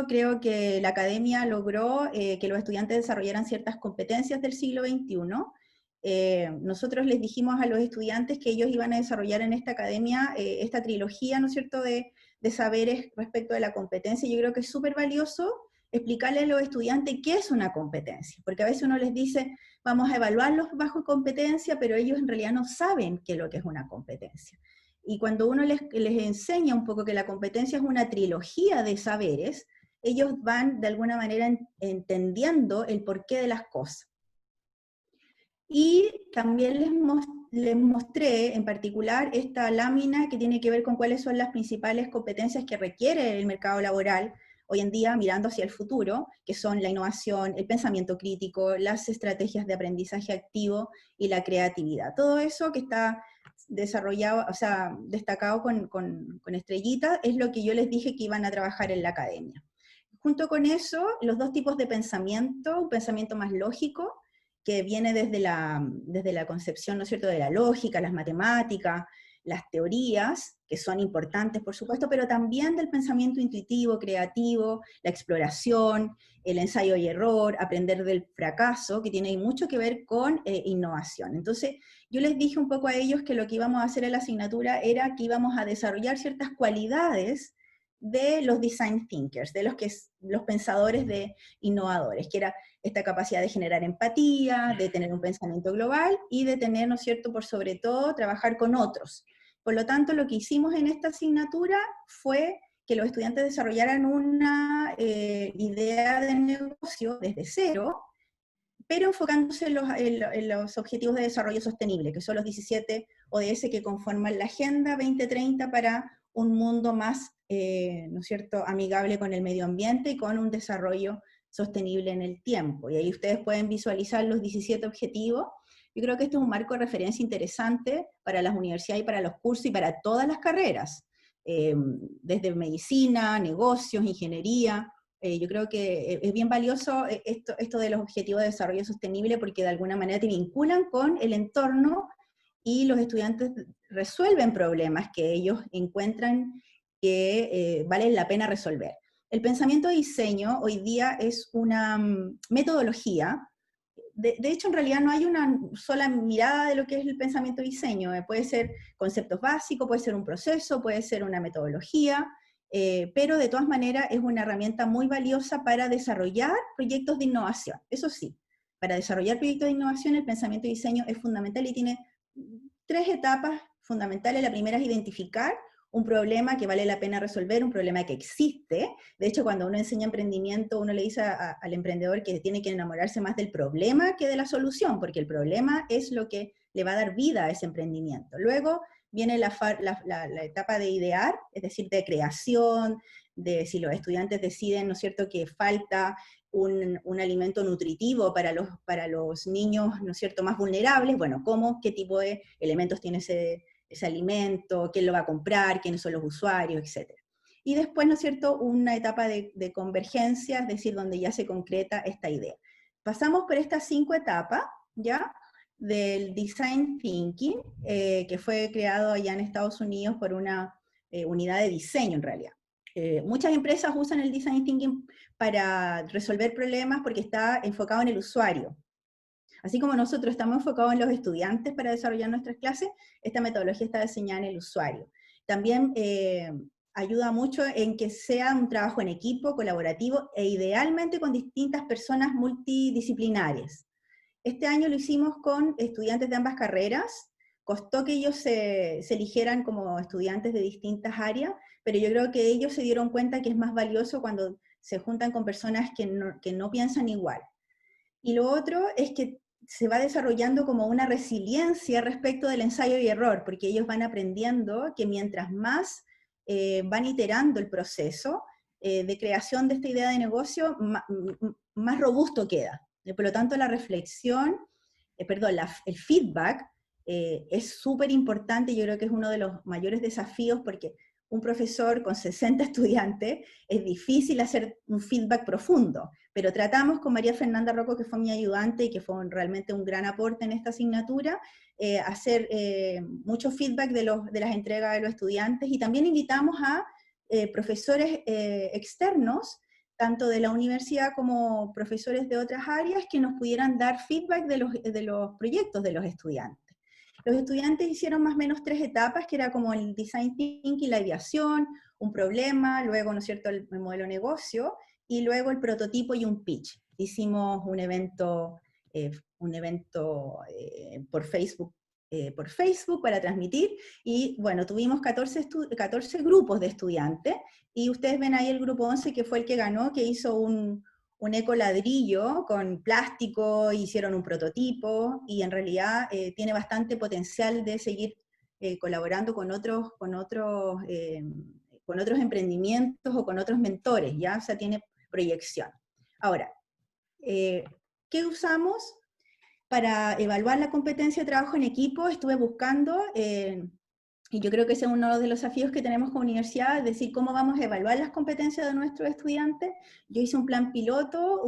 creo que la academia logró que los estudiantes desarrollaran ciertas competencias del siglo XXI. Nosotros les dijimos a los estudiantes que ellos iban a desarrollar en esta academia esta trilogía, ¿no es cierto?, de saberes respecto de la competencia. Yo creo que es súper valioso explicarle a los estudiantes qué es una competencia, porque a veces uno les dice, vamos a evaluarlos bajo competencia, pero ellos en realidad no saben qué es lo que es una competencia. Y cuando uno les enseña un poco que la competencia es una trilogía de saberes, ellos van de alguna manera entendiendo el porqué de las cosas. Y también les mostré en particular esta lámina que tiene que ver con cuáles son las principales competencias que requiere el mercado laboral hoy en día mirando hacia el futuro, que son la innovación, el pensamiento crítico, las estrategias de aprendizaje activo y la creatividad. Todo eso que está desarrollado, o sea, destacado con estrellitas, es lo que yo les dije que iban a trabajar en la academia. Junto con eso, los dos tipos de pensamiento, un pensamiento más lógico, que viene desde la concepción, ¿no es cierto?, de la lógica, las matemáticas, las teorías, que son importantes por supuesto, pero también del pensamiento intuitivo, creativo, la exploración, el ensayo y error, aprender del fracaso, que tiene mucho que ver con innovación. Entonces, yo les dije un poco a ellos que lo que íbamos a hacer en la asignatura era que íbamos a desarrollar ciertas cualidades de los design thinkers, de los pensadores innovadores, que era esta capacidad de generar empatía, de tener un pensamiento global y de tener, ¿no es cierto?, por sobre todo, trabajar con otros. Por lo tanto, lo que hicimos en esta asignatura fue que los estudiantes desarrollaran una idea de negocio desde cero, pero enfocándose en los objetivos de desarrollo sostenible, que son los 17 ODS que conforman la Agenda 2030 para un mundo más, ¿no es cierto?, amigable con el medio ambiente y con un desarrollo sostenible en el tiempo. Y ahí ustedes pueden visualizar los 17 objetivos. Yo creo que este es un marco de referencia interesante para las universidades y para los cursos y para todas las carreras, desde medicina, negocios, ingeniería. Yo creo que es bien valioso esto de los objetivos de desarrollo sostenible porque de alguna manera te vinculan con el entorno y los estudiantes resuelven problemas que ellos encuentran que valen la pena resolver. El pensamiento de diseño hoy día es una metodología. De hecho, en realidad no hay una sola mirada de lo que es el pensamiento de diseño. Puede ser conceptos básicos, puede ser un proceso, puede ser una metodología, pero de todas maneras es una herramienta muy valiosa para desarrollar proyectos de innovación. Eso sí, para desarrollar proyectos de innovación el pensamiento de diseño es fundamental y tiene 3 etapas fundamentales. La primera es identificar un problema que vale la pena resolver, un problema que existe. De hecho, cuando uno enseña emprendimiento, uno le dice al emprendedor que tiene que enamorarse más del problema que de la solución, porque el problema es lo que le va a dar vida a ese emprendimiento. Luego viene la etapa de idear, es decir, de creación, de si los estudiantes deciden, ¿no es cierto?, que falta un alimento nutritivo para los niños, ¿no es cierto?, más vulnerables. Bueno, ¿cómo? ¿Qué tipo de elementos tiene ese alimento? ¿Quién lo va a comprar? ¿Quiénes son los usuarios? Etcétera. Y después, ¿no es cierto?, una etapa de convergencia, es decir, donde ya se concreta esta idea. Pasamos por estas 5 etapas, ¿ya?, del Design Thinking, que fue creado allá en Estados Unidos por una unidad de diseño en realidad. Muchas empresas usan el Design Thinking para resolver problemas porque está enfocado en el usuario. Así como nosotros estamos enfocados en los estudiantes para desarrollar nuestras clases, esta metodología está diseñada en el usuario. También ayuda mucho en que sea un trabajo en equipo, colaborativo, e idealmente con distintas personas multidisciplinares. Este año lo hicimos con estudiantes de ambas carreras. Costó que ellos se eligieran como estudiantes de distintas áreas, pero yo creo que ellos se dieron cuenta que es más valioso cuando se juntan con personas que no piensan igual. Y lo otro es que se va desarrollando como una resiliencia respecto del ensayo y error, porque ellos van aprendiendo que mientras más van iterando el proceso de creación de esta idea de negocio, más robusto queda. Por lo tanto, la reflexión, el feedback es súper importante. Yo creo que es uno de los mayores desafíos porque un profesor con 60 estudiantes es difícil hacer un feedback profundo, pero tratamos con María Fernanda Rocco, que fue mi ayudante y que fue realmente un gran aporte en esta asignatura, hacer mucho feedback de las entregas de los estudiantes, y también invitamos a profesores externos, tanto de la universidad como profesores de otras áreas, que nos pudieran dar feedback de los proyectos de los estudiantes. Los estudiantes hicieron más o menos 3 etapas, que era como el design thinking, la ideación, un problema, luego, ¿no es cierto?, el modelo de negocio, y luego el prototipo y un pitch. Hicimos un evento por Facebook para transmitir, y bueno, tuvimos 14 grupos de estudiantes, y ustedes ven ahí el grupo 11, que fue el que ganó, que hizo un ecoladrillo con plástico, hicieron un prototipo, y en realidad tiene bastante potencial de seguir colaborando con otros emprendimientos o con otros mentores, ¿ya? O sea, tiene proyección. Ahora, ¿qué usamos para evaluar la competencia de trabajo en equipo? Estuve buscando Y yo creo que ese es uno de los desafíos que tenemos como universidad, es decir, cómo vamos a evaluar las competencias de nuestros estudiantes. Yo hice un plan piloto,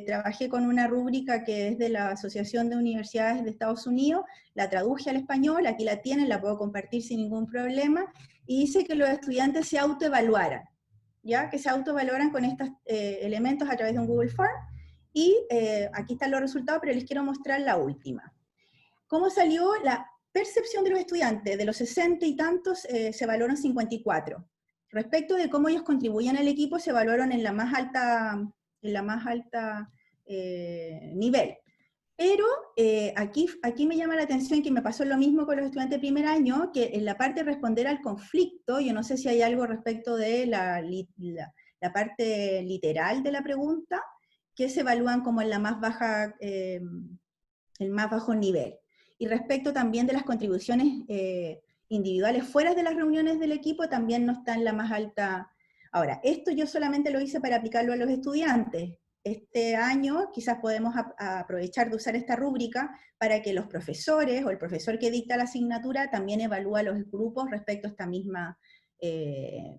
trabajé con una rúbrica que es de la Asociación de Universidades de Estados Unidos, la traduje al español, aquí la tienen, la puedo compartir sin ningún problema, y hice que los estudiantes se autoevaluaran, ¿ya? Que se autoevaluaran con estos elementos a través de un Google Form, y aquí están los resultados, pero les quiero mostrar la última. ¿Cómo salió la percepción de los estudiantes? De los 60 y tantos se evaluaron 54. Respecto de cómo ellos contribuían al equipo, se evaluaron en la más alta nivel. Pero aquí me llama la atención que me pasó lo mismo con los estudiantes de primer año, que en la parte de responder al conflicto, yo no sé si hay algo respecto de la parte literal de la pregunta, que se evalúan como en la más baja, el más bajo nivel. Y respecto también de las contribuciones individuales fuera de las reuniones del equipo, también no está en la más alta. Ahora, esto yo solamente lo hice para aplicarlo a los estudiantes. Este año quizás podemos aprovechar de usar esta rúbrica para que los profesores o el profesor que dicta la asignatura también evalúe a los grupos respecto a esta misma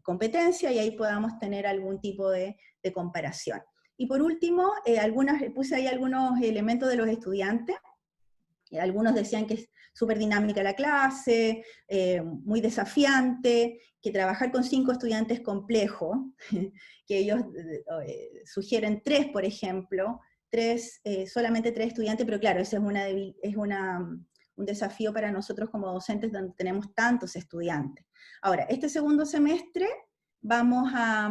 competencia, y ahí podamos tener algún tipo de comparación. Y por último, puse ahí algunos elementos de los estudiantes. Algunos decían que es súper dinámica la clase, muy desafiante, que trabajar con 5 estudiantes es complejo, que ellos sugieren 3, por ejemplo, solamente 3 estudiantes, pero claro, ese es un desafío para nosotros como docentes donde tenemos tantos estudiantes. Ahora, este segundo semestre vamos a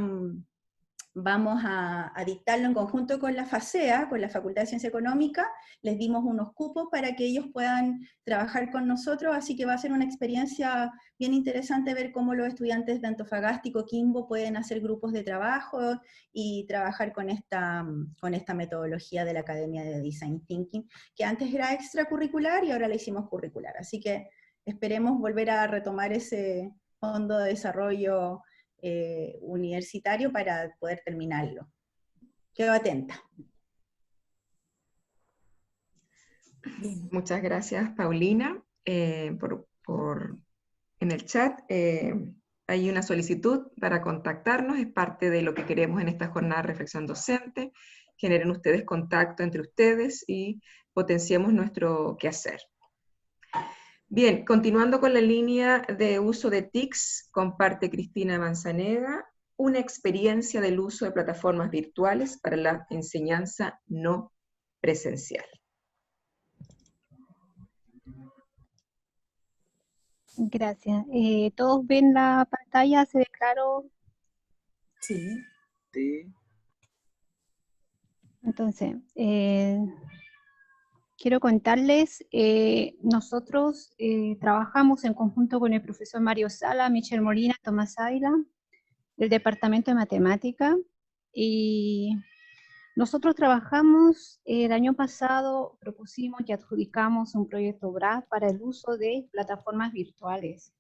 dictarlo en conjunto con la FACEA, con la Facultad de Ciencia Económica. Les dimos unos cupos para que ellos puedan trabajar con nosotros, así que va a ser una experiencia bien interesante ver cómo los estudiantes de Antofagasta y Coquimbo pueden hacer grupos de trabajo y trabajar con esta metodología de la Academia de Design Thinking, que antes era extracurricular y ahora la hicimos curricular. Así que esperemos volver a retomar ese fondo de desarrollo universitario para poder terminarlo. Quedo atenta. Bien. Muchas gracias, Paulina, en el chat. Hay una solicitud para contactarnos, es parte de lo que queremos en esta jornada de reflexión docente. Generen ustedes contacto entre ustedes y potenciemos nuestro quehacer. Bien, continuando con la línea de uso de TICs, comparte Cristina Manzaneda una experiencia del uso de plataformas virtuales para la enseñanza no presencial. Gracias. ¿Todos ven la pantalla? ¿Se ve claro? Sí. Sí. Entonces, quiero contarles, nosotros trabajamos en conjunto con el profesor Mario Sala, Michelle Molina, Tomás Ávila, del Departamento de Matemática, y nosotros trabajamos, el año pasado propusimos y adjudicamos un proyecto BRA para el uso de plataformas virtuales.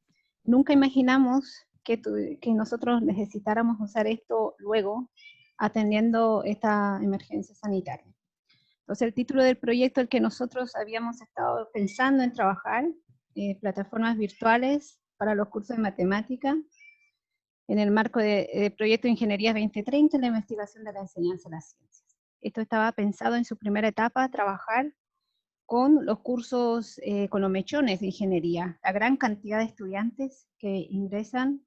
Nunca imaginamos que nosotros necesitáramos usar esto luego, atendiendo esta emergencia sanitaria. Entonces el título del proyecto, el que nosotros habíamos estado pensando en trabajar, plataformas virtuales para los cursos de matemática, en el marco del proyecto de Ingeniería 2030 en la investigación de la enseñanza de las ciencias. Esto estaba pensado en su primera etapa, trabajar con los cursos, con los mechones de ingeniería, la gran cantidad de estudiantes que ingresan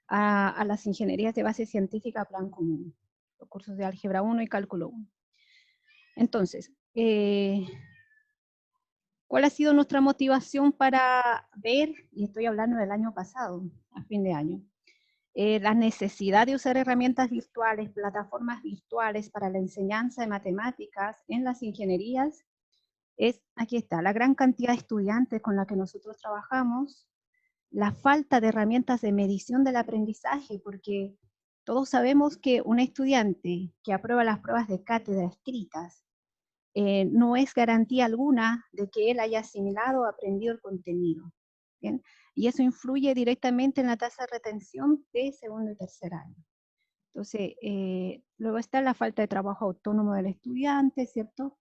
a las ingenierías de base científica plan común, los cursos de álgebra 1 y cálculo 1. Entonces, ¿cuál ha sido nuestra motivación para ver, y estoy hablando del año pasado, a fin de año, la necesidad de usar herramientas virtuales, plataformas virtuales para la enseñanza de matemáticas en las ingenierías? Aquí está, la gran cantidad de estudiantes con la que nosotros trabajamos, la falta de herramientas de medición del aprendizaje, porque todos sabemos que un estudiante que aprueba las pruebas de cátedra escritas no es garantía alguna de que él haya asimilado o aprendido el contenido. ¿Bien? Y eso influye directamente en la tasa de retención de segundo y tercer año. Entonces, luego está la falta de trabajo autónomo del estudiante, ¿cierto?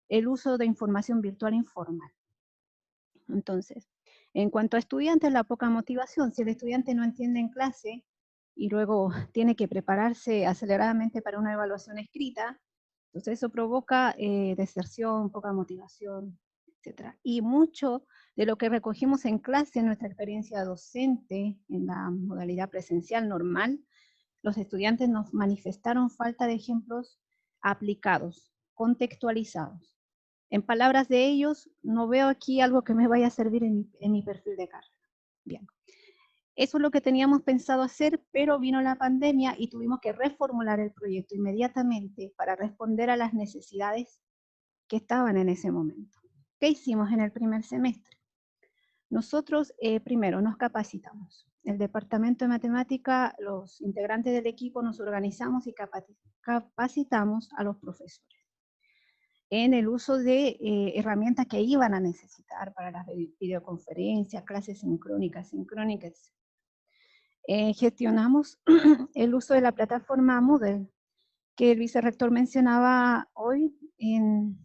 El uso de información virtual informal. Entonces, En cuanto a estudiantes, la poca motivación. Si el estudiante no entiende en clase y luego tiene que prepararse aceleradamente para una evaluación escrita, entonces eso provoca deserción, poca motivación, etc. Y mucho de lo que recogimos en clase, en nuestra experiencia docente, en la modalidad presencial normal, los estudiantes nos manifestaron falta de ejemplos aplicados, contextualizados. En palabras de ellos, no veo aquí algo que me vaya a servir en mi perfil de carrera. Bien. Eso es lo que teníamos pensado hacer, pero vino la pandemia y tuvimos que reformular el proyecto inmediatamente para responder a las necesidades que estaban en ese momento. ¿Qué hicimos en el primer semestre? Nosotros primero nos capacitamos. El departamento de matemática, los integrantes del equipo nos organizamos y capacitamos a los profesores en el uso de herramientas que iban a necesitar para las videoconferencias, clases sincrónicas. Gestionamos el uso de la plataforma Moodle, que el vicerrector mencionaba hoy en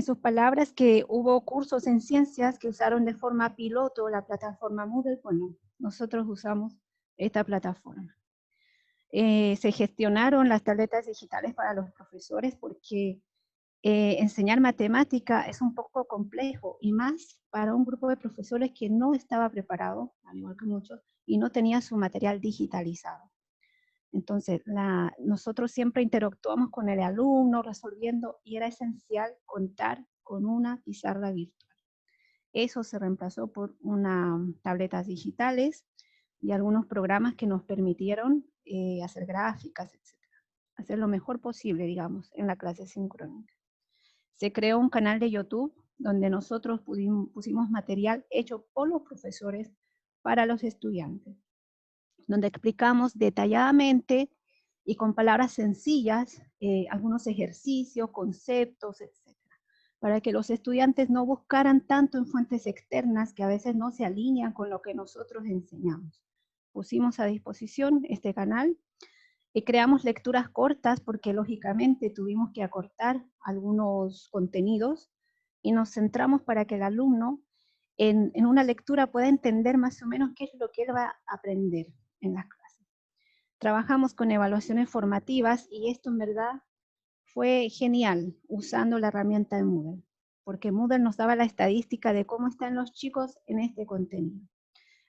sus palabras, que hubo cursos en ciencias que usaron de forma piloto la plataforma Moodle. Bueno, nosotros usamos esta plataforma. Se gestionaron las tabletas digitales para los profesores porque enseñar matemática es un poco complejo, y más para un grupo de profesores que no estaba preparado, al igual que muchos, y no tenía su material digitalizado. Entonces, nosotros siempre interactuamos con el alumno resolviendo, y era esencial contar con una pizarra virtual. Eso se reemplazó por unas tabletas digitales y algunos programas que nos permitieron hacer gráficas, etc. Hacer lo mejor posible, digamos, en la clase sincrónica. Se creó un canal de YouTube donde nosotros pusimos material hecho por los profesores para los estudiantes, donde explicamos detalladamente y con palabras sencillas algunos ejercicios, conceptos, etc., para que los estudiantes no buscaran tanto en fuentes externas que a veces no se alinean con lo que nosotros enseñamos. Pusimos a disposición este canal y creamos lecturas cortas porque lógicamente tuvimos que acortar algunos contenidos y nos centramos para que el alumno en una lectura pueda entender más o menos qué es lo que él va a aprender en las clases. Trabajamos con evaluaciones formativas y esto en verdad fue genial usando la herramienta de Moodle, porque Moodle nos daba la estadística de cómo están los chicos en este contenido.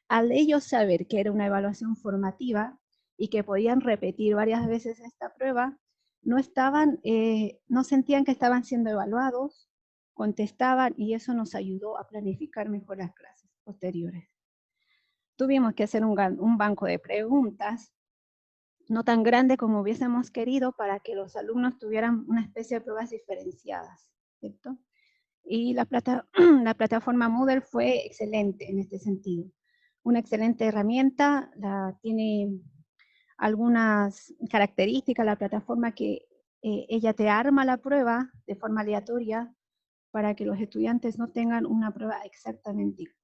Al ellos saber que era una evaluación formativa y que podían repetir varias veces esta prueba, no sentían que estaban siendo evaluados, contestaban, y eso nos ayudó a planificar mejor las clases posteriores. Tuvimos que hacer un banco de preguntas, no tan grande como hubiésemos querido, para que los alumnos tuvieran una especie de pruebas diferenciadas, ¿cierto? Y la plataforma Moodle fue excelente en este sentido. Una excelente herramienta, tiene algunas características la plataforma, que ella te arma la prueba de forma aleatoria para que los estudiantes no tengan una prueba exactamente igual.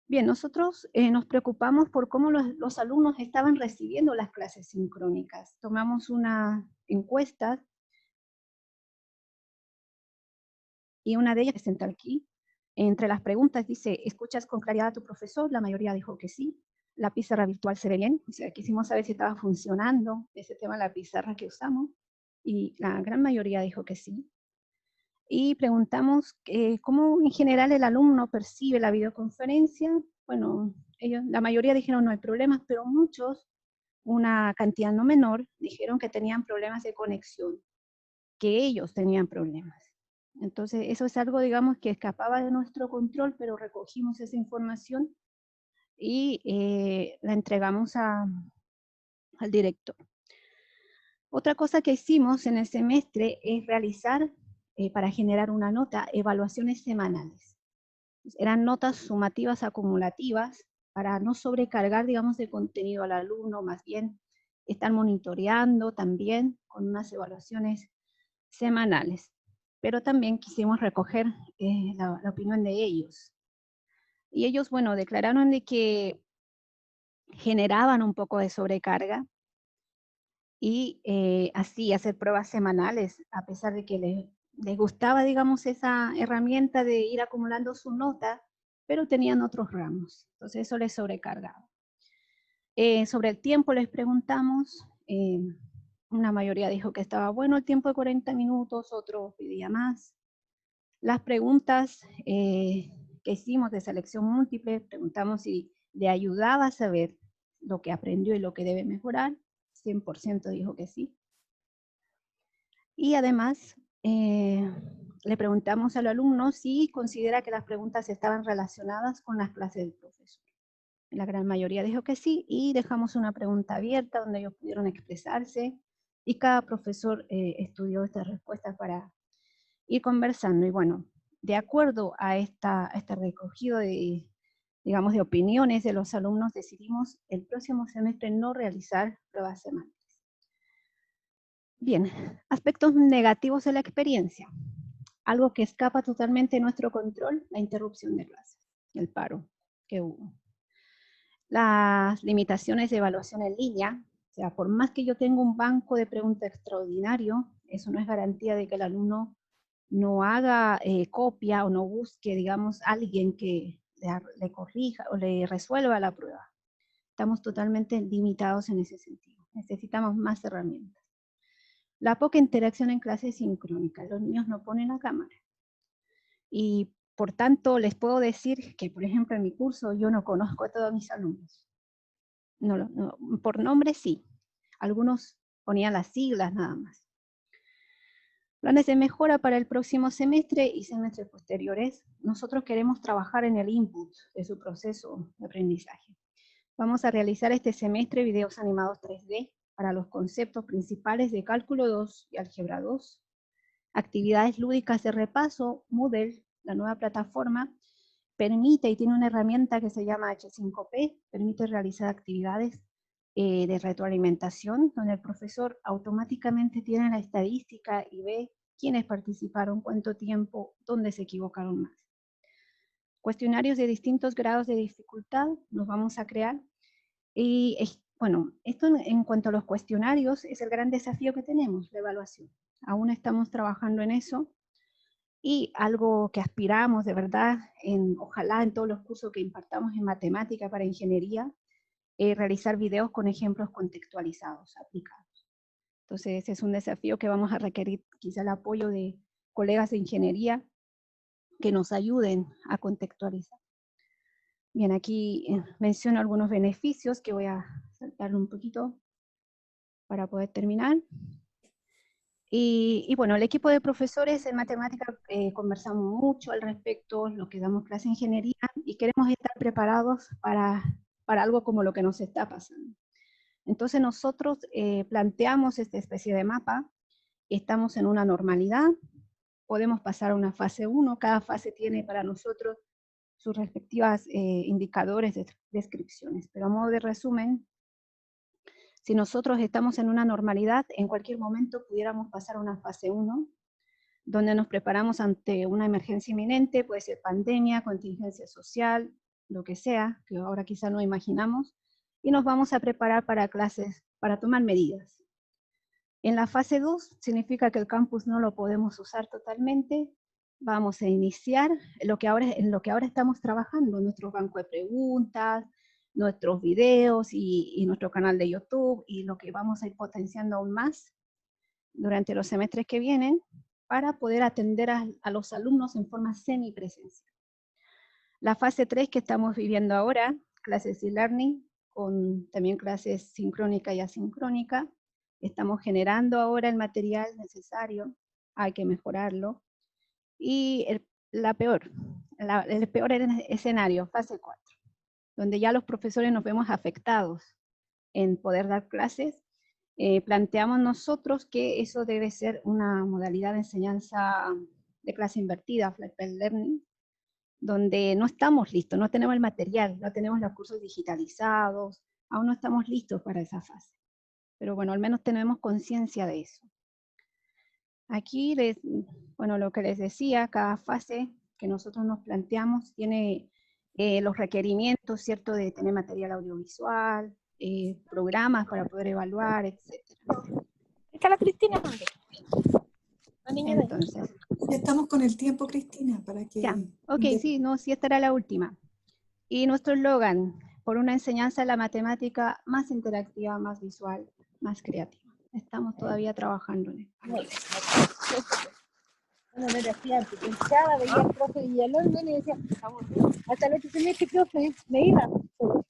Bien, nosotros nos preocupamos por cómo los alumnos estaban recibiendo las clases sincrónicas. Tomamos una encuesta y una de ellas presenta aquí. Entre las preguntas dice: ¿escuchas con claridad a tu profesor? La mayoría dijo que sí. ¿La pizarra virtual se ve bien? O sea, quisimos saber si estaba funcionando ese tema de la pizarra que usamos, y la gran mayoría dijo que sí. Y preguntamos cómo en general el alumno percibe la videoconferencia. Bueno, la mayoría dijeron no hay problemas, pero muchos, una cantidad no menor, dijeron que tenían problemas de conexión, que ellos tenían problemas. Entonces eso es algo, digamos, que escapaba de nuestro control, pero recogimos esa información y la entregamos al director. Otra cosa que hicimos en el semestre es realizar, para generar una nota, evaluaciones semanales. Eran notas sumativas acumulativas para no sobrecargar, digamos, de contenido al alumno, más bien estar monitoreando también con unas evaluaciones semanales. Pero también quisimos recoger la opinión de ellos. Y ellos, bueno, declararon de que generaban un poco de sobrecarga, y así hacer pruebas semanales, a pesar de que les gustaba, digamos, esa herramienta de ir acumulando su nota, pero tenían otros ramos, entonces eso les sobrecargaba. Sobre el tiempo les preguntamos, una mayoría dijo que estaba bueno el tiempo de 40 minutos, otros pedía más. Las preguntas que hicimos de selección múltiple, preguntamos si le ayudaba a saber lo que aprendió y lo que debe mejorar, 100% dijo que sí. Y además, le preguntamos al alumno si considera que las preguntas estaban relacionadas con las clases del profesor. La gran mayoría dijo que sí, y dejamos una pregunta abierta donde ellos pudieron expresarse, y cada profesor estudió estas respuestas para ir conversando. Y bueno, de acuerdo a este recogido de, digamos, de opiniones de los alumnos, decidimos el próximo semestre no realizar pruebas semanales. Bien, aspectos negativos de la experiencia. Algo que escapa totalmente de nuestro control, la interrupción de clases, el paro que hubo. Las limitaciones de evaluación en línea, o sea, por más que yo tenga un banco de preguntas extraordinario, eso no es garantía de que el alumno no haga copia o no busque, digamos, alguien que le corrija o le resuelva la prueba. Estamos totalmente limitados en ese sentido. Necesitamos más herramientas. La poca interacción en clases sincrónicas. Los niños no ponen la cámara. Y por tanto, les puedo decir que, por ejemplo, en mi curso yo no conozco a todos mis alumnos. No, por nombre sí. Algunos ponían las siglas nada más. Planes de mejora para el próximo semestre y semestres posteriores. Nosotros queremos trabajar en el input de su proceso de aprendizaje. Vamos a realizar este semestre videos animados 3D para los conceptos principales de Cálculo 2 y Álgebra 2. Actividades lúdicas de repaso. Moodle, la nueva plataforma, permite y tiene una herramienta que se llama H5P, permite realizar actividades de retroalimentación, donde el profesor automáticamente tiene la estadística y ve quiénes participaron, cuánto tiempo, dónde se equivocaron más. Cuestionarios de distintos grados de dificultad nos vamos a crear. Y bueno, esto en cuanto a los cuestionarios es el gran desafío que tenemos, la evaluación. Aún estamos trabajando en eso. Y algo que aspiramos de verdad, ojalá en todos los cursos que impartamos en matemática para ingeniería, realizar videos con ejemplos contextualizados, aplicados. Entonces es un desafío que vamos a requerir quizá el apoyo de colegas de ingeniería que nos ayuden a contextualizar. Bien, aquí menciono algunos beneficios que voy a saltar un poquito para poder terminar. Y bueno, el equipo de profesores en matemática conversamos mucho al respecto, los que damos clase de ingeniería, y queremos estar preparados para algo como lo que nos está pasando. Entonces nosotros planteamos esta especie de mapa, estamos en una normalidad, podemos pasar a una fase 1, cada fase tiene para nosotros sus respectivas indicadores de descripciones, pero a modo de resumen, si nosotros estamos en una normalidad, en cualquier momento pudiéramos pasar a una fase 1, donde nos preparamos ante una emergencia inminente, puede ser pandemia, contingencia social, lo que sea, que ahora quizá no imaginamos, y nos vamos a preparar para clases, para tomar medidas. En la fase 2 significa que el campus no lo podemos usar totalmente, vamos a iniciar en lo que ahora estamos trabajando, nuestro banco de preguntas, nuestros videos y nuestro canal de YouTube, y lo que vamos a ir potenciando aún más durante los semestres que vienen, para poder atender a los alumnos en forma semipresencial. La fase 3 que estamos viviendo ahora, clases e-learning, con también clases sincrónica y asincrónica, estamos generando ahora el material necesario, hay que mejorarlo, y el peor escenario, fase 4, donde ya los profesores nos vemos afectados en poder dar clases. Planteamos nosotros que eso debe ser una modalidad de enseñanza de clase invertida, flipped learning, donde no estamos listos, no tenemos el material, no tenemos los cursos digitalizados, aún no estamos listos para esa fase. Pero bueno, al menos tenemos conciencia de eso. Aquí, bueno, lo que les decía, cada fase que nosotros nos planteamos tiene los requerimientos, ¿cierto?, de tener material audiovisual, programas para poder evaluar, etc. ¿Está la Cristina? La niña. Entonces, Ya estamos con el tiempo, Cristina, para que... Ya, ok, sí, no, sí, esta era la última. Y nuestro eslogan, por una enseñanza de la matemática más interactiva, más visual, más creativa. Estamos todavía trabajando en esto. Bueno, no era así antes, pensaba, veía al profe Villalón, bueno, y decía, hasta el 8 semestre, profe, me iba. No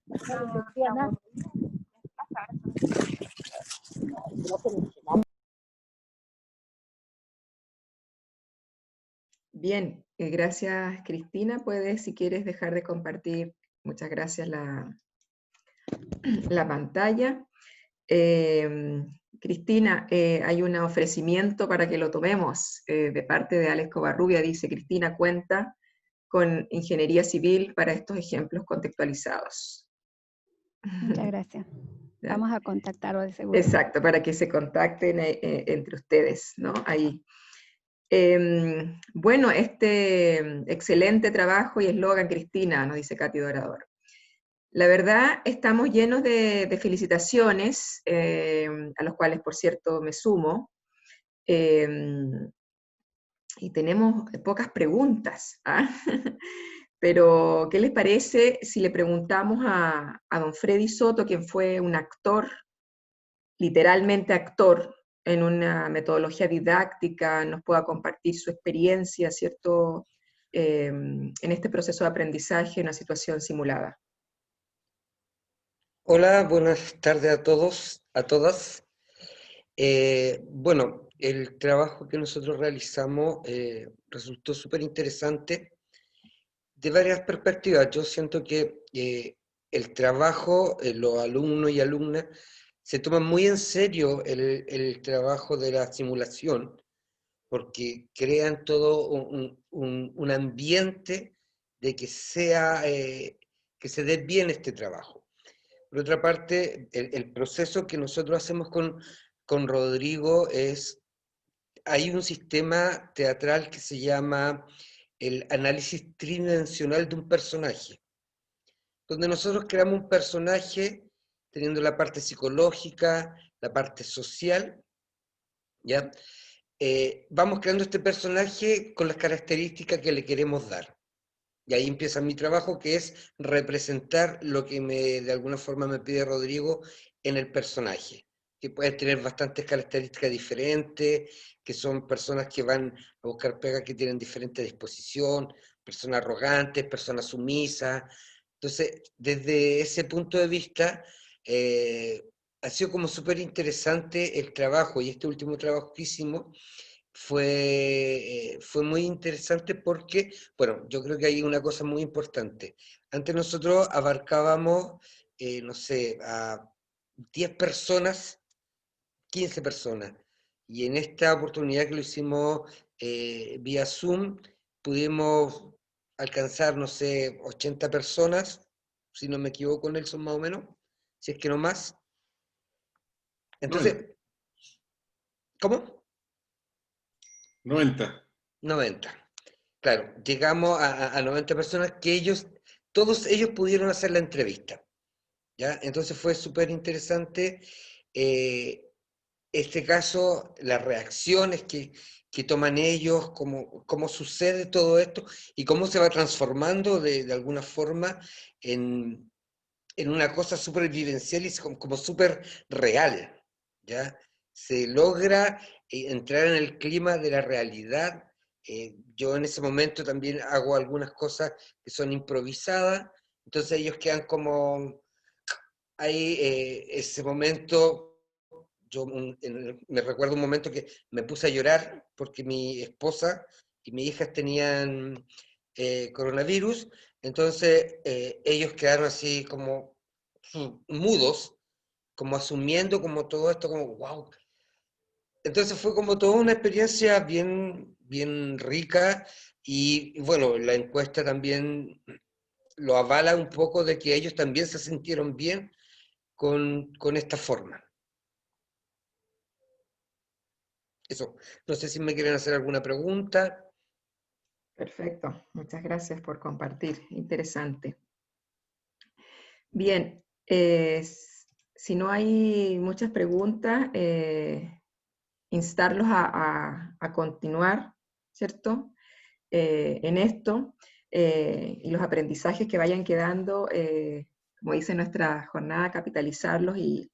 me sentía nada. Bien, gracias Cristina. Puedes, si quieres, dejar de compartir, muchas gracias, la pantalla. Cristina, hay un ofrecimiento para que lo tomemos de parte de Alex Covarrubia. Dice, Cristina cuenta con ingeniería civil para estos ejemplos contextualizados. Muchas gracias. Vamos a contactarlo de seguro. Exacto, para que se contacten entre ustedes, ¿no? Ahí. Bueno, este excelente trabajo y eslogan, Cristina, nos dice Katy Dorador. La verdad, estamos llenos de felicitaciones, a los cuales, por cierto, me sumo, y tenemos pocas preguntas, ¿ah? Pero, ¿qué les parece si le preguntamos a don Freddy Soto, quien fue un actor, literalmente actor, en una metodología didáctica, nos pueda compartir su experiencia, ¿cierto?, en este proceso de aprendizaje en una situación simulada. Hola, buenas tardes a todos, a todas. Bueno, el trabajo que nosotros realizamos resultó súper interesante de varias perspectivas. Yo siento que el trabajo, los alumnos y alumnas, se toman muy en serio el trabajo de la simulación, porque crean todo un ambiente de que que se dé bien este trabajo. Por otra parte, el proceso que nosotros hacemos con Rodrigo hay un sistema teatral que se llama el análisis tridimensional de un personaje, donde nosotros creamos un personaje teniendo la parte psicológica, la parte social, ¿ya? Vamos creando este personaje con las características que le queremos dar. Y ahí empieza mi trabajo, que es representar lo que de alguna forma me pide Rodrigo en el personaje, que puede tener bastantes características diferentes, que son personas que van a buscar pegas que tienen diferente disposición, personas arrogantes, personas sumisas. Entonces, desde ese punto de vista, ha sido como súper interesante el trabajo, y este último trabajo que hicimos fue muy interesante porque, bueno, yo creo que hay una cosa muy importante. Antes nosotros abarcábamos, no sé, a 10 personas, 15 personas, y en esta oportunidad que lo hicimos vía Zoom, pudimos alcanzar, no sé, 80 personas, si no me equivoco, Nelson, más o menos, si es que no más. Entonces, 90. ¿Cómo? 90. Claro, llegamos a 90 personas que todos ellos pudieron hacer la entrevista, ¿ya? Entonces fue súper interesante este caso, las reacciones que toman ellos, cómo sucede todo esto y cómo se va transformando de alguna forma en una cosa súper vivencial y como súper real, ¿ya? Se logra entrar en el clima de la realidad. Yo en ese momento también hago algunas cosas que son improvisadas, entonces ellos quedan como ahí, ese momento, me recuerdo un momento que me puse a llorar porque mi esposa y mi hija tenían coronavirus, entonces ellos quedaron así como mudos, como asumiendo como todo esto, como wow. Entonces fue como toda una experiencia bien, bien rica y bueno, la encuesta también lo avala un poco de que ellos también se sintieron bien con esta forma. Eso, no sé si me quieren hacer alguna pregunta. Perfecto, muchas gracias por compartir, interesante. Bien, si no hay muchas preguntas, instarlos a continuar, ¿cierto? En esto, y los aprendizajes que vayan quedando, como dice nuestra jornada, capitalizarlos y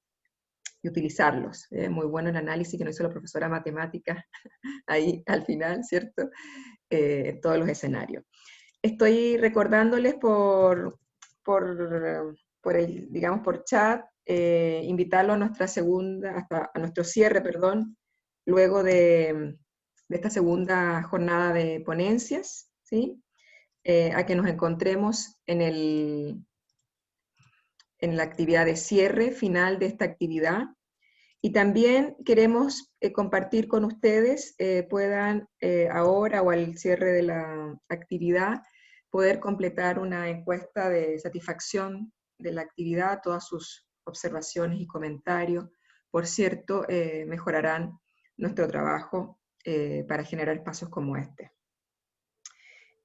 utilizarlos. Muy bueno el análisis que nos hizo la profesora de matemáticas ahí al final, ¿cierto? En todos los escenarios. Estoy recordándoles por chat, invitarlo a nuestra a nuestro cierre, perdón, luego de esta segunda jornada de ponencias, ¿sí? A que nos encontremos en la actividad de cierre final de esta actividad. Y también queremos compartir con ustedes, puedan ahora o al cierre de la actividad, poder completar una encuesta de satisfacción de la actividad, todas sus observaciones y comentarios. Por cierto, mejorarán nuestro trabajo para generar espacios como este.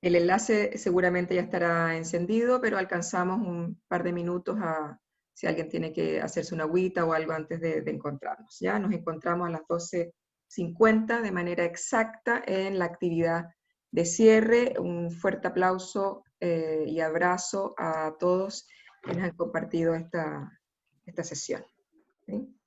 El enlace seguramente ya estará encendido, pero alcanzamos un par de minutos si alguien tiene que hacerse una agüita o algo antes de encontrarnos. Ya nos encontramos a las 12:50 de manera exacta en la actividad de cierre. Un fuerte aplauso y abrazo a todos quienes han compartido esta sesión. ¿Sí?